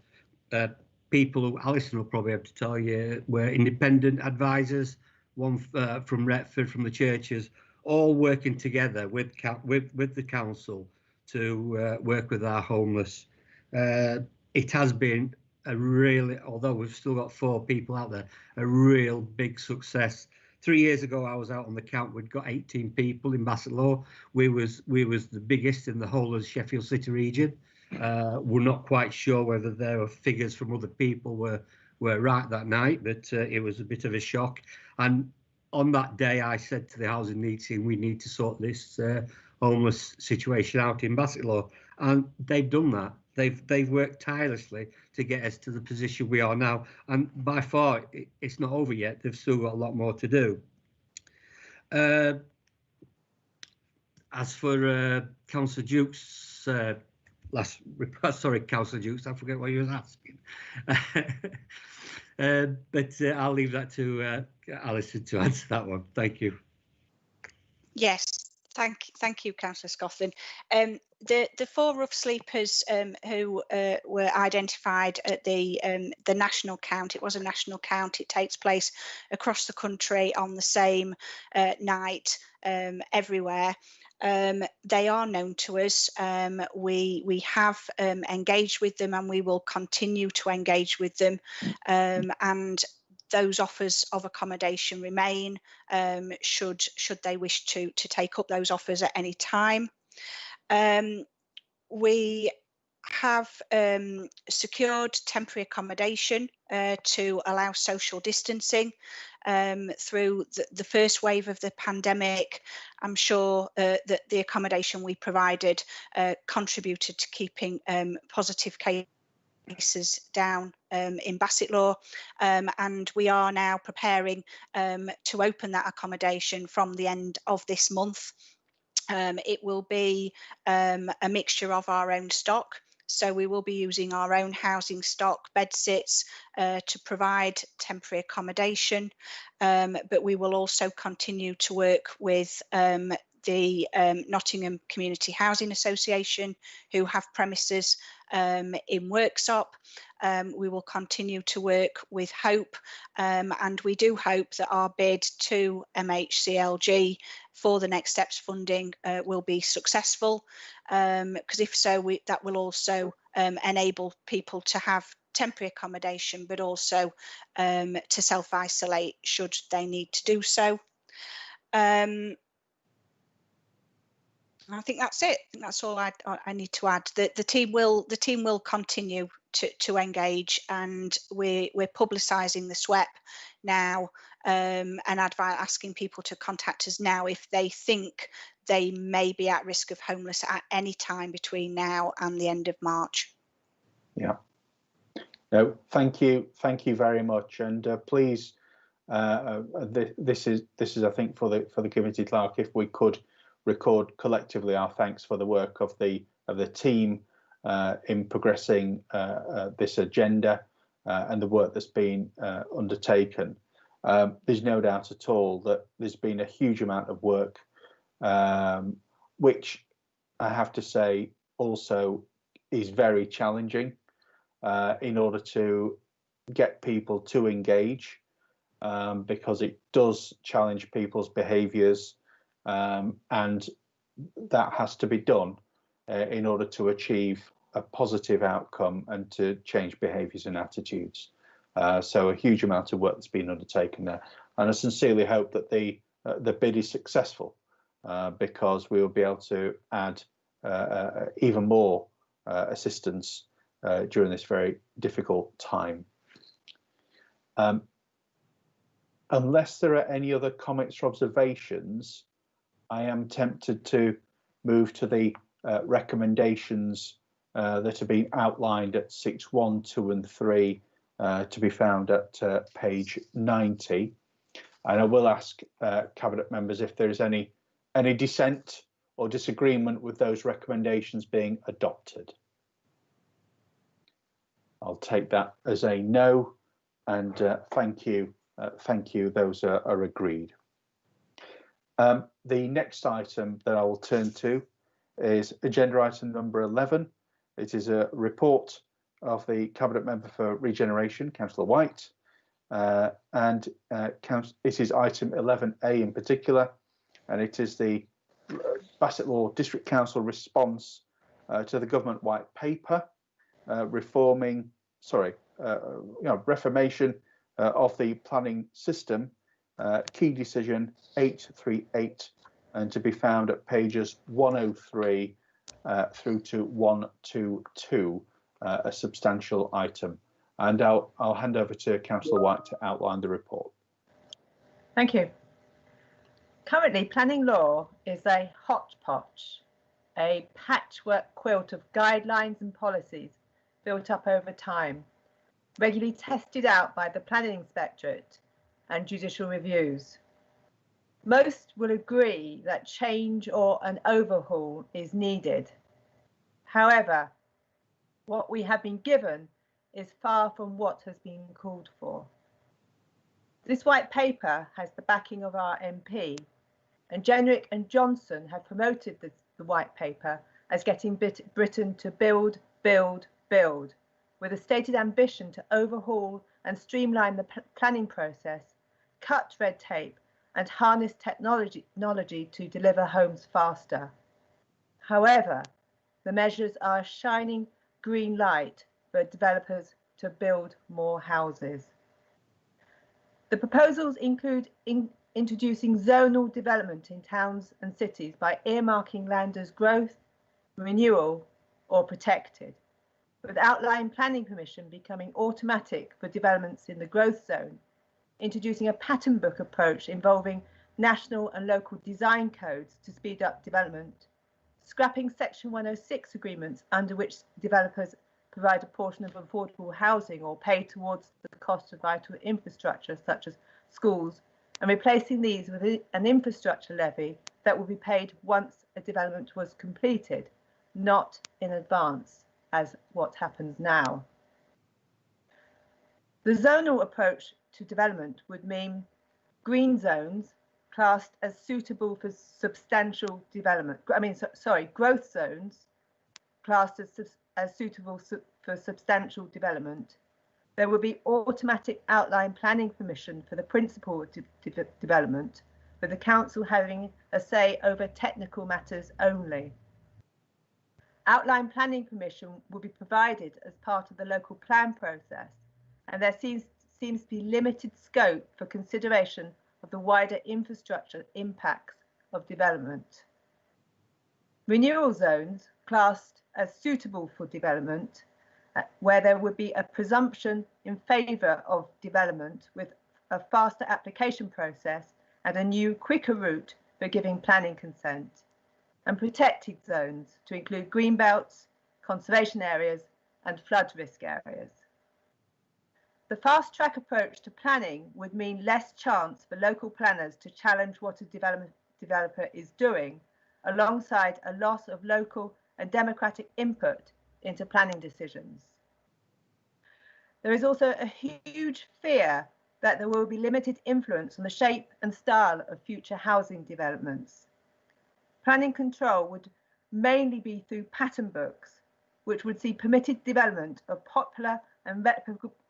people who Alison will probably have to tell you were independent advisors, one from Retford, from the churches, all working together with the council to work with our homeless. It has been a really, although we've still got 4 people out there, a real big success. 3 years ago, I was out on the count. We'd got 18 people in Bassetlaw. We was the biggest in the whole of the Sheffield City region. We're not quite sure whether there were figures from other people were right that night, but it was a bit of a shock. And on that day, I said to the housing needs team, we need to sort this homeless situation out in Bassetlaw, and they've done that. They've worked tirelessly to get us to the position we are now, and by far it's not over yet. They've still got a lot more to do. As for Councillor Duke's Councillor Dukes, I forget what you was asking. But I'll leave that to Alison to answer that one. Thank you. Yes, thank you, Councillor Scotland. The 4 rough sleepers who were identified at the national count, it was a national count. It takes place across the country on the same night everywhere. They are known to us. We have engaged with them, and we will continue to engage with them. And those offers of accommodation remain, should they wish to take up those offers at any time. We have secured temporary accommodation to allow social distancing through the first wave of the pandemic. I'm sure that the accommodation we provided contributed to keeping positive cases down in Bassetlaw, and we are now preparing to open that accommodation from the end of this month. It will be a mixture of our own stock. So we will be using our own housing stock, bed sits, to provide temporary accommodation, but we will also continue to work with the Nottingham Community Housing Association, who have premises in Worksop. We will continue to work with Hope, and we do hope that our bid to MHCLG for the Next Steps funding will be successful, because if so, that will also enable people to have temporary accommodation, but also to self-isolate should they need to do so. I think that's it. I think that's all I need to add. The team will continue to engage, and we're publicising the SWEP now, and asking people to contact us now if they think they may be at risk of homeless at any time between now and the end of March. Yeah. No, thank you very much, and please, this is I think for the committee clerk, if we could record collectively our thanks for the work of the team in progressing this agenda and the work that's been undertaken. There's no doubt at all that there's been a huge amount of work, which I have to say also is very challenging. in order to get people to engage, because it does challenge people's behaviours, and that has to be done in order to achieve a positive outcome and to change behaviours and attitudes. So a huge amount of work that's been undertaken there, and I sincerely hope that the bid is successful, because we will be able to add even more assistance during this very difficult time. Unless there are any other comments or observations, I am tempted to move to the recommendations that have been outlined at 6.1, 2 and 3, to be found at page 90. And I will ask Cabinet members if there is any dissent or disagreement with those recommendations being adopted. I'll take that as a no, and thank you. Thank you. Those are agreed. The next item that I will turn to is agenda item number 11. It is a report of the Cabinet Member for Regeneration, Councillor White, and it is item 11A in particular, and it is the Bassetlaw District Council response to the Government White Paper, reformation of the planning system, key decision 838, and to be found at pages 103 through to 122, a substantial item. And I'll hand over to Councillor White to outline the report. Thank you. Currently, planning law is a hodgepodge, a patchwork quilt of guidelines and policies built up over time, regularly tested out by the Planning Inspectorate and judicial reviews. Most will agree that change or an overhaul is needed. However, what we have been given is far from what has been called for. This white paper has the backing of our MP, and Jenrick and Johnson have promoted the white paper as getting Britain to build, build, build, with a stated ambition to overhaul and streamline the planning process, cut red tape, and harness technology to deliver homes faster. However, the measures are a shining green light for developers to build more houses. The proposals include introducing zonal development in towns and cities by earmarking land as growth, renewal, or protected, with outline planning permission becoming automatic for developments in the growth zone, introducing a pattern book approach involving national and local design codes to speed up development, scrapping Section 106 agreements under which developers provide a portion of affordable housing or pay towards the cost of vital infrastructure such as schools, and replacing these with an infrastructure levy that will be paid once a development was completed, not in advance, as what happens now. The zonal approach to development would mean green zones classed as suitable for substantial development. Growth zones classed as suitable for substantial development. There will be automatic outline planning permission for the principal development, with the council having a say over technical matters only. Outline planning permission will be provided as part of the local plan process, and there seems to be limited scope for consideration of the wider infrastructure impacts of development. Renewal zones classed as suitable for development, where there would be a presumption in favour of development with a faster application process and a new, quicker route for giving planning consent, and protected zones to include green belts, conservation areas and flood risk areas. The fast track approach to planning would mean less chance for local planners to challenge what a developer is doing, alongside a loss of local and democratic input into planning decisions. There is also a huge fear that there will be limited influence on the shape and style of future housing developments. Planning control would mainly be through pattern books, which would see permitted development of popular and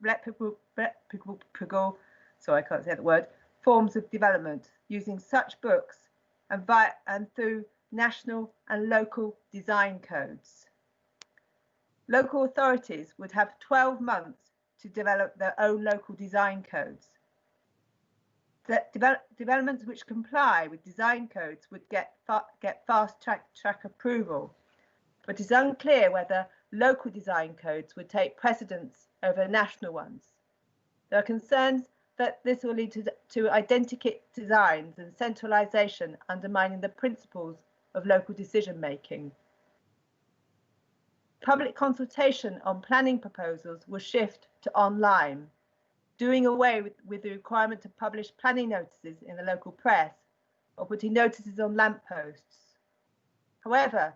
replicable, sorry, I can't say the word, forms of development using such books and through national and local design codes. Local authorities would have 12 months to develop their own local design codes. Developments which comply with design codes would get fast track approval, but it is unclear whether local design codes would take precedence over national ones. There are concerns that this will lead to identical designs and centralisation, undermining the principles of local decision making. Public consultation on planning proposals will shift to online, doing away with the requirement to publish planning notices in the local press or putting notices on lampposts. However,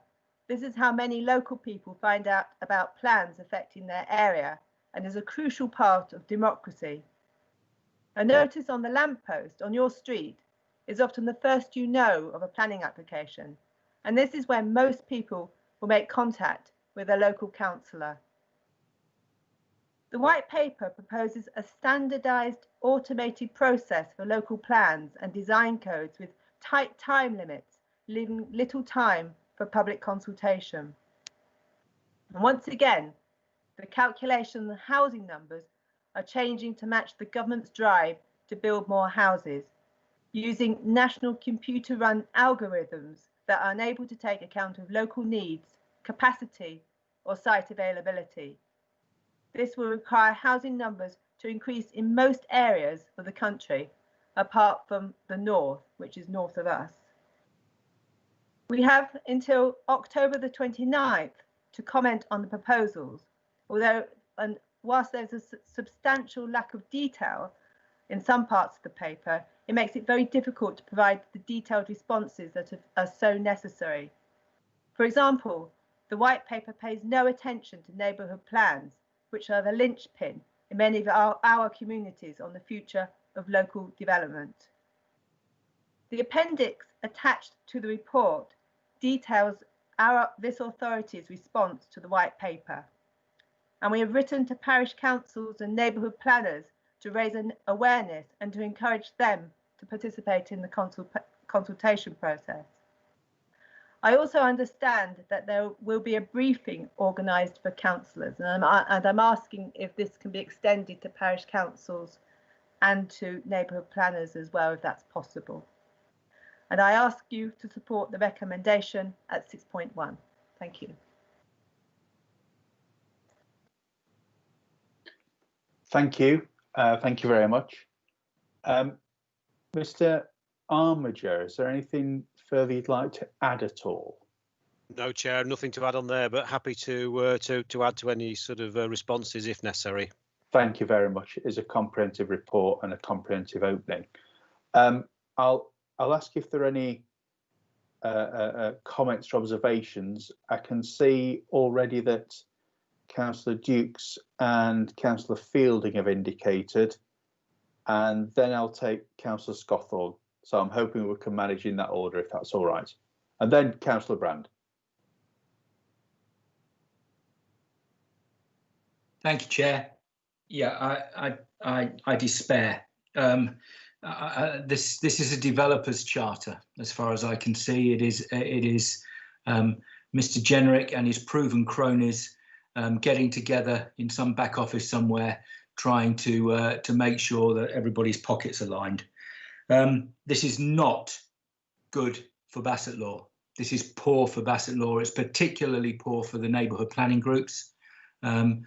this is how many local people find out about plans affecting their area and is a crucial part of democracy. A notice on the lamppost on your street is often the first you know of a planning application, and this is when most people will make contact with their local councillor. The White Paper proposes a standardised automated process for local plans and design codes with tight time limits, leaving little time for public consultation. And once again, the calculation of housing numbers are changing to match the government's drive to build more houses, using national computer-run algorithms that are unable to take account of local needs, capacity, or site availability. This will require housing numbers to increase in most areas of the country, apart from the north, which is north of us. We have until October the 29th to comment on the proposals, whilst there's a substantial lack of detail in some parts of the paper, it makes it very difficult to provide the detailed responses that are so necessary. For example, the White Paper pays no attention to neighbourhood plans, which are the linchpin in many of our communities on the future of local development. The appendix attached to the report details this authority's response to the White Paper, and we have written to parish councils and neighbourhood planners to raise an awareness and to encourage them to participate in the consultation process. I also understand that there will be a briefing organised for councillors, and I'm asking if this can be extended to parish councils and to neighbourhood planners as well, if that's possible. And I ask you to support the recommendation at 6.1. Thank you. Thank you. Thank you very much. Mr. Armiger, is there anything further you'd like to add at all? No, Chair, nothing to add on there, but happy to add to any sort of responses if necessary. Thank you very much. It is a comprehensive report and a comprehensive opening. I'll ask if there are any comments or observations. I can see already that Councillor Dukes and Councillor Fielding have indicated, and then I'll take Councillor Scothorne. So I'm hoping we can manage in that order, if that's all right. And then Councillor Brand. Thank you, Chair. Yeah, I despair. This is a developer's charter, as far as I can see. It is Mr. Jenrick and his proven cronies getting together in some back office somewhere, trying to make sure that everybody's pockets are lined. This is not good for Bassetlaw. This is poor for Bassetlaw. It's particularly poor for the neighbourhood planning groups. And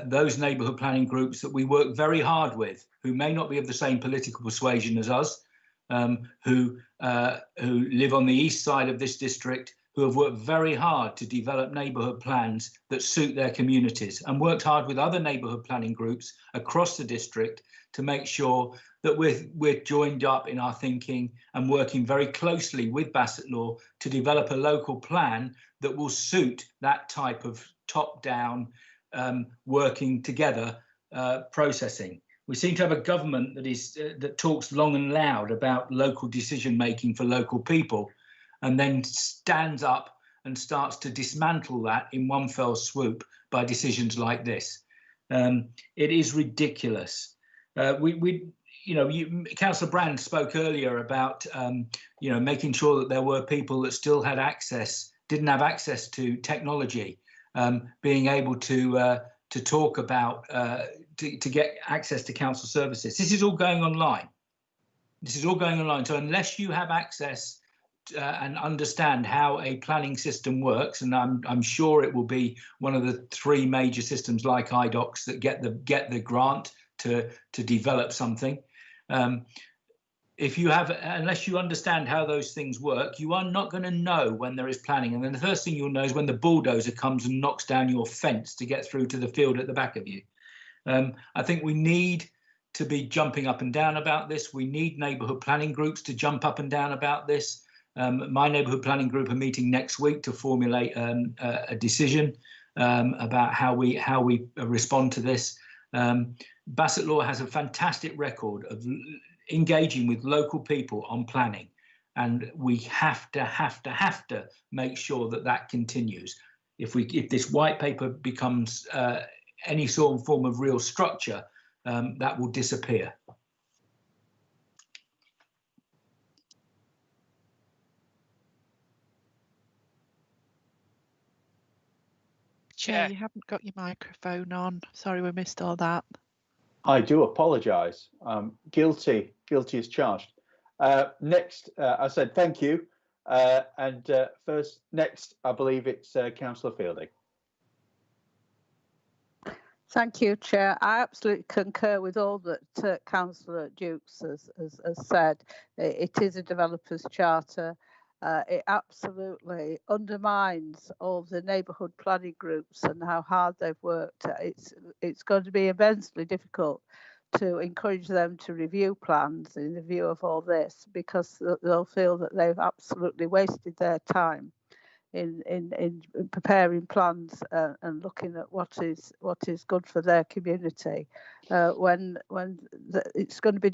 those neighbourhood planning groups that we work very hard with, who may not be of the same political persuasion as us, who live on the east side of this district, who have worked very hard to develop neighbourhood plans that suit their communities, and worked hard with other neighbourhood planning groups across the district to make sure that we're joined up in our thinking and working very closely with Bassetlaw to develop a local plan that will suit that type of top-down working together processing. We seem to have a government that talks long and loud about local decision making for local people, and then stands up and starts to dismantle that in one fell swoop by decisions like this. It is ridiculous. Councillor Brand spoke earlier about, making sure that there were people that still had access, didn't have access to technology, being able to talk about, to get access to council services. This is all going online. This is all going online. So unless you have access and understand how a planning system works, and I'm sure it will be one of the 3 major systems like iDocs that get the grant to develop something. Unless you understand how those things work, you are not going to know when there is planning. And then the first thing you'll know is when the bulldozer comes and knocks down your fence to get through to the field at the back of you. I think we need to be jumping up and down about this. We need neighbourhood planning groups to jump up and down about this. My neighbourhood planning group are meeting next week to formulate a decision about how we respond to this. Bassetlaw has a fantastic record of engaging with local people on planning, and we have to make sure that continues. If this white paper becomes any sort of form of real structure, that will disappear. Chair, you haven't got your microphone on. Sorry, we missed all that. I do apologise. Guilty as charged. Next, I said thank you. Next, I believe it's Councillor Fielding. Thank you, Chair. I absolutely concur with all that Councillor Dukes has said. It is a developer's charter. It absolutely undermines all the neighbourhood planning groups and how hard they've worked. It's going to be immensely difficult to encourage them to review plans in the view of all this, because they'll feel that they've absolutely wasted their time in preparing plans and looking at what is good for their community when it's going to be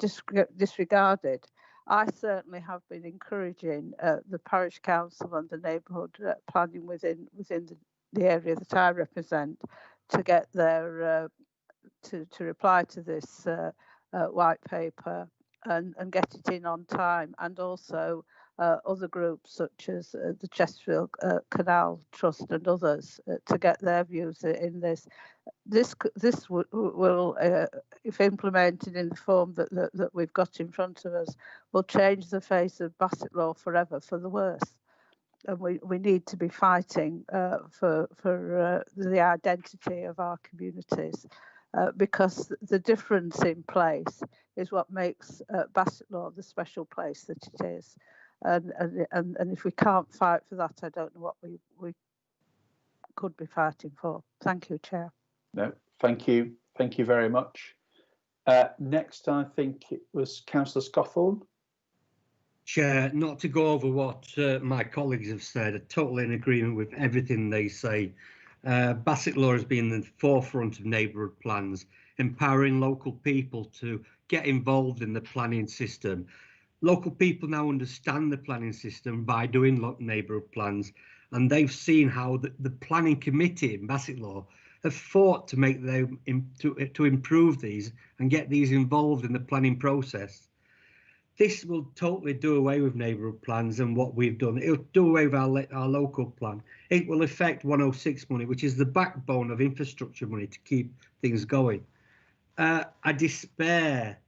disregarded. I certainly have been encouraging the parish council and the neighbourhood planning within the area that I represent to get their to reply to this white paper and get it in on time, and also other groups such as the Chesterfield Canal Trust and others to get their views in this. This will, if implemented in the form that we've got in front of us, will change the face of Bassetlaw forever for the worse. And we need to be fighting for the identity of our communities, because the difference in place is what makes Bassetlaw the special place that it is. And if we can't fight for that, I don't know what we could be fighting for. Thank you, Chair. No, thank you very much. Next, I think it was Councillor Scawthorne. Chair, not to go over what my colleagues have said, I'm totally in agreement with everything they say. Bassetlaw has been in the forefront of neighbourhood plans, empowering local people to get involved in the planning system. Local people now understand the planning system by doing neighbourhood plans, and they've seen how the planning committee in Bassetlaw have fought to make them to improve these and get these involved in the planning process. This will totally do away with neighbourhood plans and what we've done. It'll do away with our local plan. It will affect 106 money, which is the backbone of infrastructure money to keep things going. I despair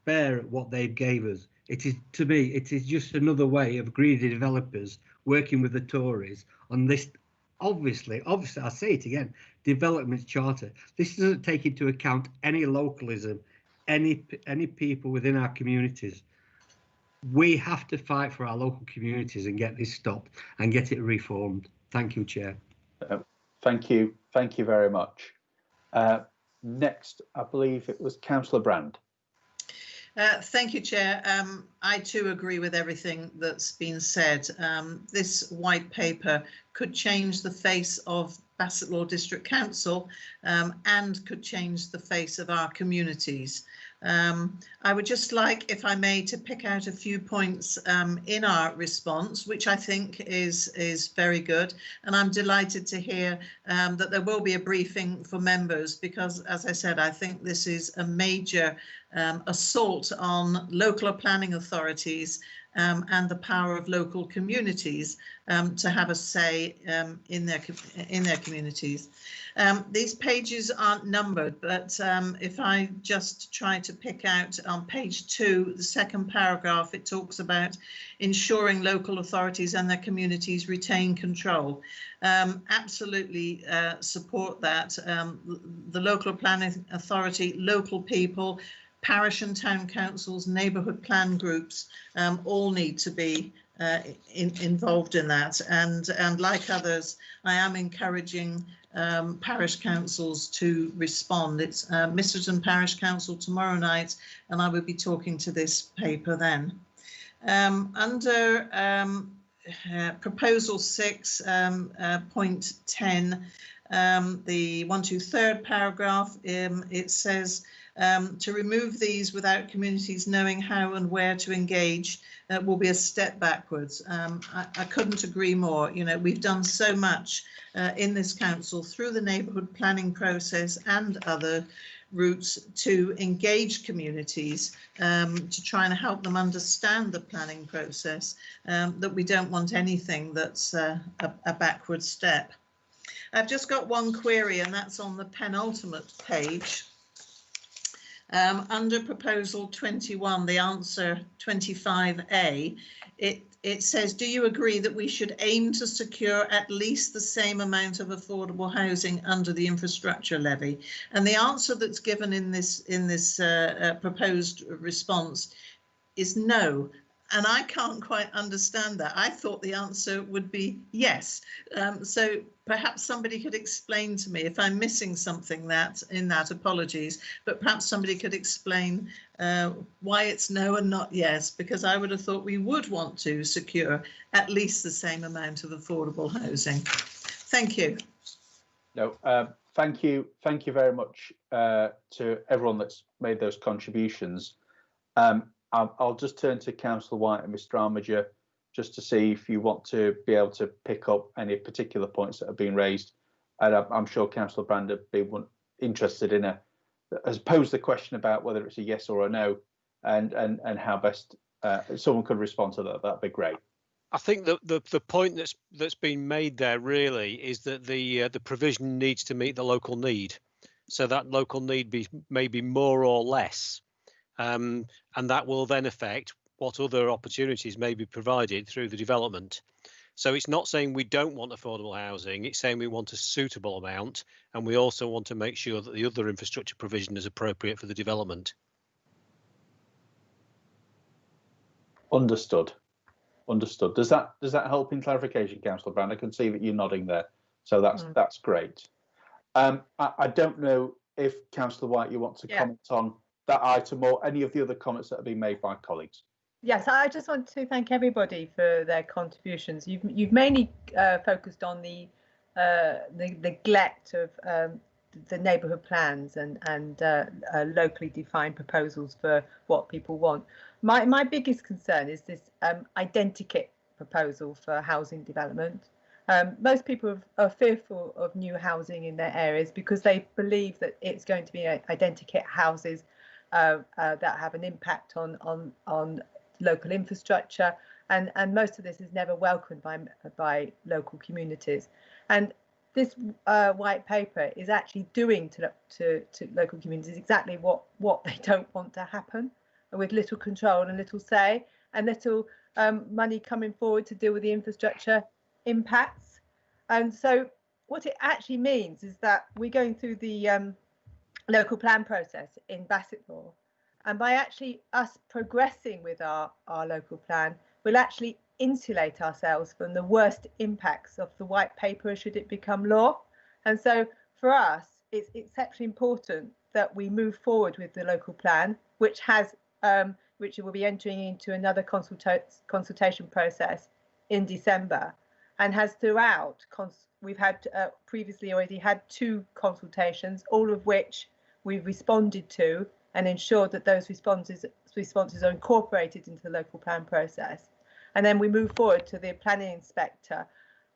at what they gave us. It is, to me, it is just another way of greedy developers working with the Tories on this. Obviously, I say it again, development charter. This doesn't take into account any localism, any people within our communities. We have to fight for our local communities and get this stopped and get it reformed. Thank you, Chair. Thank you very much. Next, I believe it was Councillor Brand. Thank you, Chair. I too agree with everything that's been said. This white paper could change the face of Bassetlaw District Council and could change the face of our communities. I would just like, if I may, to pick out a few points in our response, which I think is very good. And I'm delighted to hear that there will be a briefing for members, because, as I said, I think this is a major assault on local planning authorities and the power of local communities to have a say in their communities. These pages aren't numbered, but if I just try to pick out on page 2, the second paragraph, it talks about ensuring local authorities and their communities retain control. Absolutely support that. The local planning authority, local people, parish and town councils, neighbourhood plan groups all need to be involved in that. And like others, I am encouraging parish councils to respond. It's Misselton Parish Council tomorrow night, and I will be talking to this paper then. Under proposal 6, point 10, the 1, 2, 3rd paragraph, it says to remove these without communities knowing how and where to engage will be a step backwards. I couldn't agree more. You know, we've done so much in this council through the neighbourhood planning process and other routes to engage communities to try and help them understand the planning process, that we don't want anything that's a backward step. I've just got one query, and that's on the penultimate page. Under proposal 21, the answer 25A, it says, do you agree that we should aim to secure at least the same amount of affordable housing under the infrastructure levy? And the answer that's given in this proposed response is no. And I can't quite understand that. I thought the answer would be yes. So perhaps somebody could explain to me if I'm missing something in that, apologies, but perhaps somebody could explain why it's no and not yes, because I would have thought we would want to secure at least the same amount of affordable housing. Thank you. No, thank you. Thank you very much to everyone that's made those contributions. I'll just turn to Councillor White and Mr. Armiger just to see if you want to be able to pick up any particular points that have been raised. And I'm sure Councillor Brand would be interested in has posed the question about whether it's a yes or a no, and how best someone could respond to that. That'd be great. I think the point that's been made there really is that the provision needs to meet the local need, so that local need may be more or less. And that will then affect what other opportunities may be provided through the development. So it's not saying we don't want affordable housing, it's saying we want a suitable amount, and we also want to make sure that the other infrastructure provision is appropriate for the development. Understood. Understood. Does that help in clarification, Councillor Brand? I can see that you're nodding there, so that's great. I don't know if Councillor White, you want to comment on that item or any of the other comments that have been made by colleagues. Yes, I just want to thank everybody for their contributions. You've mainly focused on the neglect of the neighbourhood plans and locally defined proposals for what people want. My biggest concern is this identikit proposal for housing development. Most people are fearful of new housing in their areas because they believe that it's going to be identikit houses that have an impact on local infrastructure, and most of this is never welcomed by local communities. And this white paper is actually doing to local communities exactly what they don't want to happen, with little control and little say, and little money coming forward to deal with the infrastructure impacts. And so what it actually means is that we're going through the local plan process in Bassetlaw, and by actually us progressing with our local plan, we'll actually insulate ourselves from the worst impacts of the white paper should it become law. And so for us, it's exceptionally important that we move forward with the local plan, which will be entering into another consultation process in December, and has throughout, we've had previously already had 2 consultations, all of which we've responded to and ensure that those responses are incorporated into the local plan process. And then we move forward to the planning inspector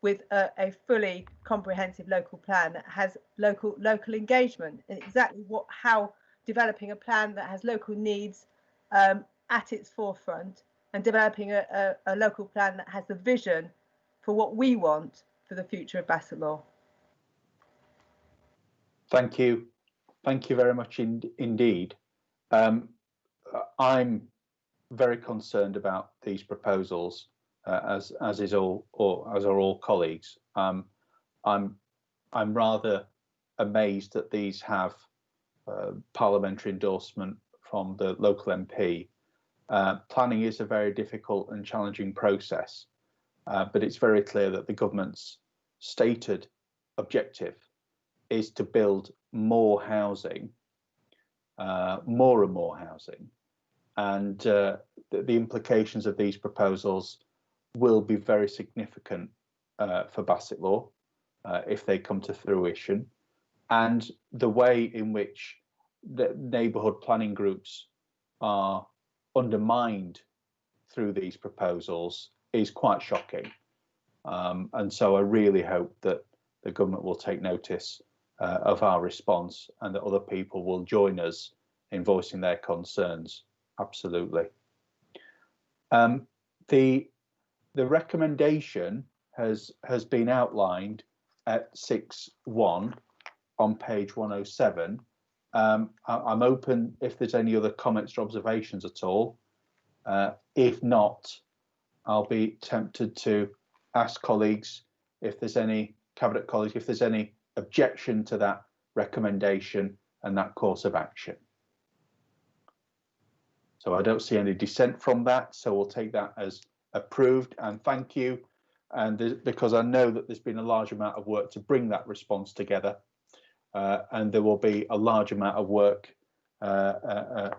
with a fully comprehensive local plan that has local engagement, and exactly how developing a plan that has local needs at its forefront, and developing a local plan that has the vision for what we want for the future of Bassetlaw. Thank you very much indeed. I'm very concerned about these proposals, as are all colleagues. I'm rather amazed that these have parliamentary endorsement from the local MP. Planning is a very difficult and challenging process, but it's very clear that the government's stated objective is to build more housing, more and more housing, and the implications of these proposals will be very significant for Bassetlaw if they come to fruition. And the way in which the neighbourhood planning groups are undermined through these proposals is quite shocking. And so I really hope that the government will take notice of our response, and that other people will join us in voicing their concerns. Absolutely. The recommendation has been outlined at 6.1 on page 107. I'm open if there's any other comments or observations at all. If not, I'll be tempted to ask colleagues if there's any cabinet colleagues if there's any objection to that recommendation and that course of action. So I don't see any dissent from that, so we'll take that as approved, and thank you. And because I know that there's been a large amount of work to bring that response together, and there will be a large amount of work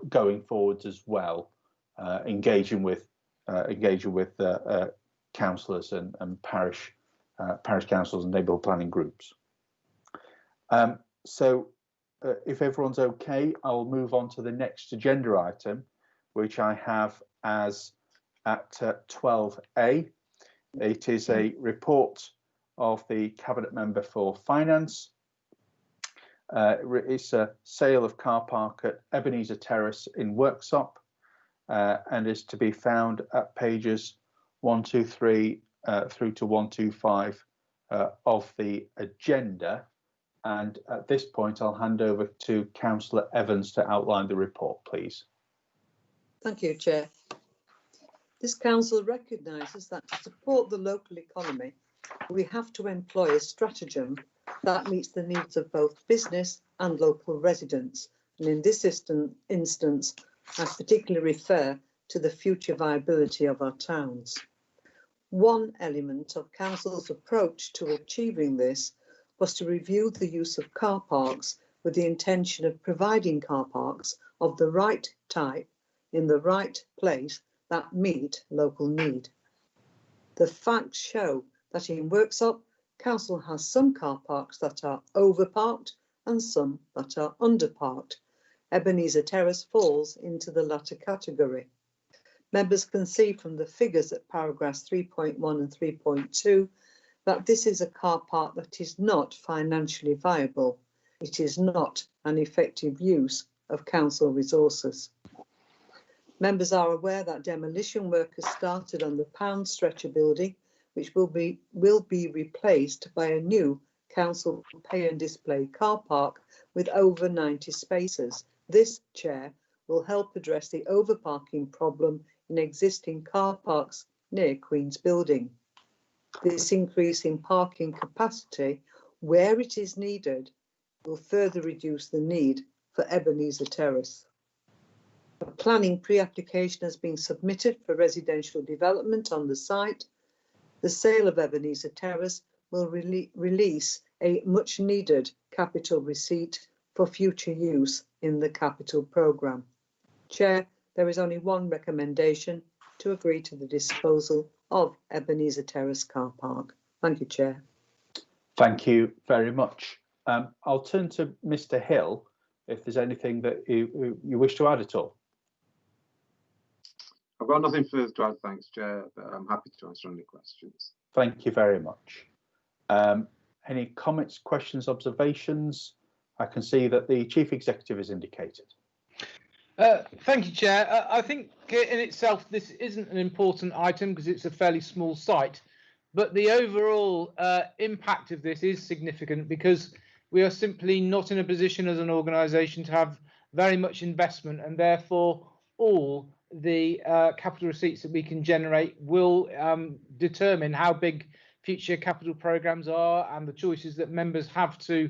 going forwards as well, engaging with councillors and parish councils and neighbourhood planning groups. So if everyone's okay, I'll move on to the next agenda item, which I have as at 12A. It is a report of the Cabinet Member for Finance. It's a sale of car park at Ebenezer Terrace in Worksop, and is to be found at pages 123 through to 125 of the agenda. And at this point, I'll hand over to Councillor Evans to outline the report, please. Thank you, Chair. This council recognises that to support the local economy, we have to employ a stratagem that meets the needs of both business and local residents. And in this instance, I particularly refer to the future viability of our towns. One element of council's approach to achieving this was to review the use of car parks with the intention of providing car parks of the right type in the right place that meet local need. The facts show that in Worksop, council has some car parks that are overparked and some that are underparked. Ebenezer Terrace falls into the latter category. Members can see from the figures at paragraphs 3.1 and 3.2 that this is a car park that is not financially viable. It is not an effective use of council resources. Members are aware that demolition work has started on the Pound Stretcher building, which will be replaced by a new council pay and display car park with over 90 spaces. This, Chair, will help address the overparking problem in existing car parks near Queen's Building. This increase in parking capacity, where it is needed, will further reduce the need for Ebenezer Terrace. A planning pre-application has been submitted for residential development on the site. The sale of Ebenezer Terrace will release a much-needed capital receipt for future use in the capital programme. Chair, there is only one recommendation: to agree to the disposal of Ebenezer Terrace car park. Thank you, Chair. Thank you very much. I'll turn to Mr. Hill if there's anything that you wish to add at all. I've got nothing further to add, thanks, Chair, but I'm happy to answer any questions. Thank you very much. Any comments, questions, observations? I can see that the Chief Executive has indicated. Thank you, Chair. I think in itself this isn't an important item because it's a fairly small site, but the overall impact of this is significant because we are simply not in a position as an organisation to have very much investment, and therefore all the capital receipts that we can generate will determine how big future capital programmes are and the choices that members have to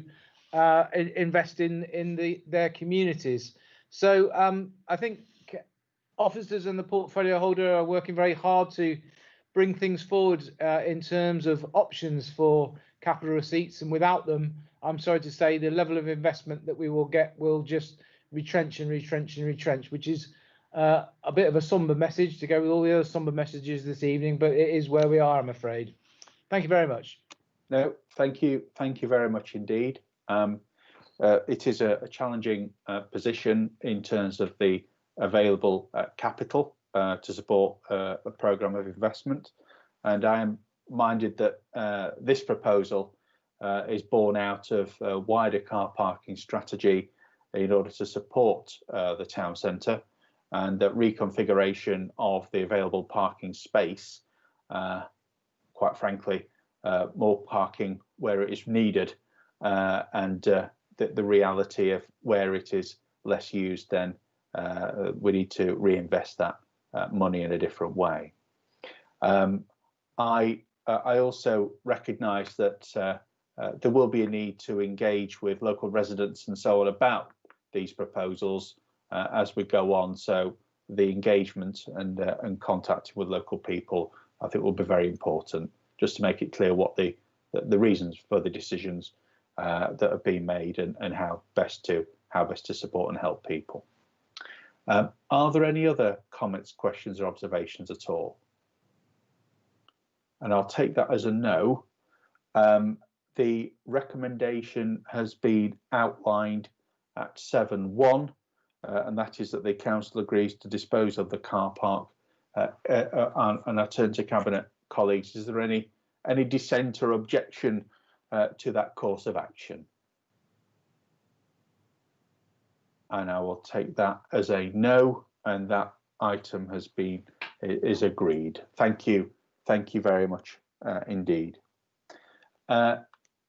invest in their communities. So I think officers and the portfolio holder are working very hard to bring things forward in terms of options for capital receipts, and without them, I'm sorry to say, the level of investment that we will get will just retrench and retrench and retrench, which is a bit of a somber message to go with all the other somber messages this evening, but it is where we are, I'm afraid. Thank you very much. No, thank you very much indeed. It is a challenging position in terms of the available capital to support a programme of investment, and I am minded that this proposal is born out of a wider car parking strategy in order to support the town centre, and that reconfiguration of the available parking space, quite frankly, more parking where it is needed, and the reality of where it is less used, then we need to reinvest that money in a different way. I also recognise that there will be a need to engage with local residents and so on about these proposals as we go on. So the engagement and contact with local people, I think, will be very important, just to make it clear what the reasons for the decisions that have been made and how best to support and help people. Are there any other comments, questions, or observations at all? And I'll take that as a no. The recommendation has been outlined at 7.1, and that is that the council agrees to dispose of the car park. And I turn to Cabinet colleagues. Is there any dissent or objection to that course of action? And I will take that as a no, and that item is agreed. Thank you very much indeed.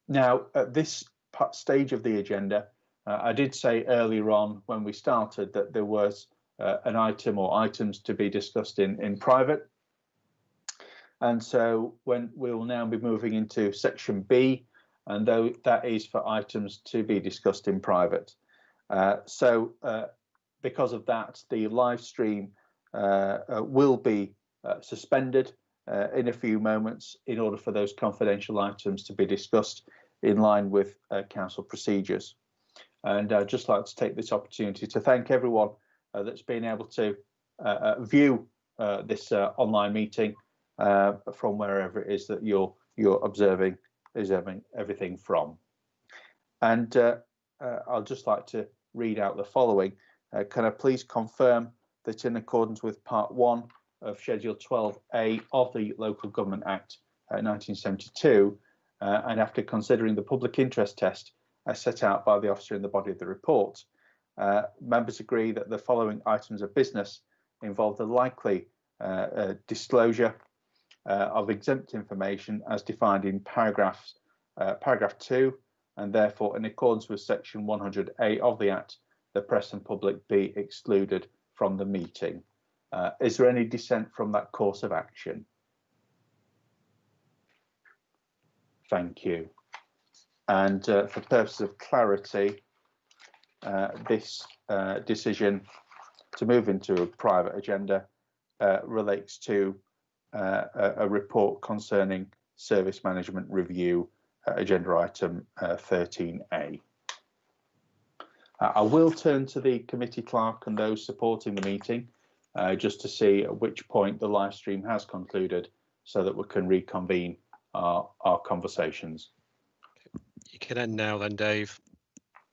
Now, at this stage of the agenda, I did say earlier on when we started that there was an item or items to be discussed in private. And so we will now be moving into section B, and though that is for items to be discussed in private. So because of that, the live stream will be suspended in a few moments in order for those confidential items to be discussed in line with council procedures. And I'd just like to take this opportunity to thank everyone that's been able to view this online meeting from wherever it is that you're observing everything from. And I'll just like to read out the following. Can I please confirm that in accordance with Part 1 of Schedule 12A of the Local Government Act 1972, and after considering the public interest test as set out by the officer in the body of the report, members agree that the following items of business involve the likely disclosure of exempt information as defined in paragraph 2, and therefore in accordance with section 100A of the Act, the press and public be excluded from the meeting. Is there any dissent from that course of action? Thank you. And for purposes of clarity, this decision to move into a private agenda relates to a report concerning service management review, agenda item 13A. I will turn to the committee clerk and those supporting the meeting just to see at which point the live stream has concluded so that we can reconvene our conversations. You can end now then, Dave.